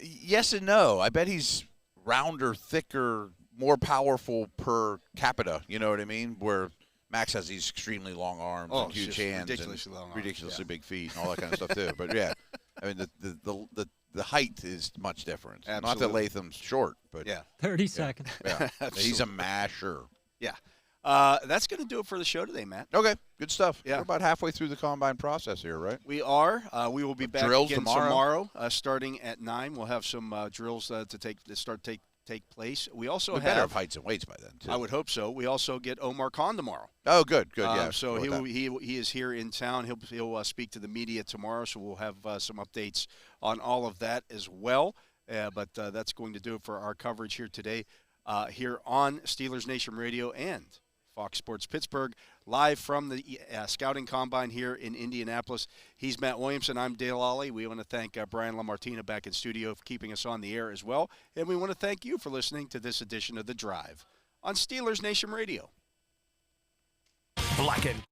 Yes and no. I bet he's rounder, thicker, more powerful per capita. You know what I mean? Where Max has these extremely long arms and huge hands
ridiculously
and
long arms,
ridiculously big feet and all that kind of stuff too. But yeah, I mean the height is much different.
Absolutely.
Not that Latham's short, but
30 seconds.
yeah, he's a masher.
Yeah. That's going to do it for the show today, Matt.
Okay, good stuff.
Yeah.
We're about halfway through the combine process here, right?
We are. We will be back
Drills
again
tomorrow.
starting at 9. We'll have some drills to take place. We also
We better have heights and weights by then, too.
I would hope so. We also get Omar Khan tomorrow.
Oh, good, yeah.
So he is here in town. He'll speak to the media tomorrow. So we'll have some updates on all of that as well. But that's going to do it for our coverage here today, here on Steelers Nation Radio and Fox Sports Pittsburgh, live from the Scouting Combine here in Indianapolis. He's Matt Williamson. I'm Dale Lolley. We want to thank Brian LaMartina back in studio for keeping us on the air as well. And we want to thank you for listening to this edition of The Drive on Steelers Nation Radio.
Black and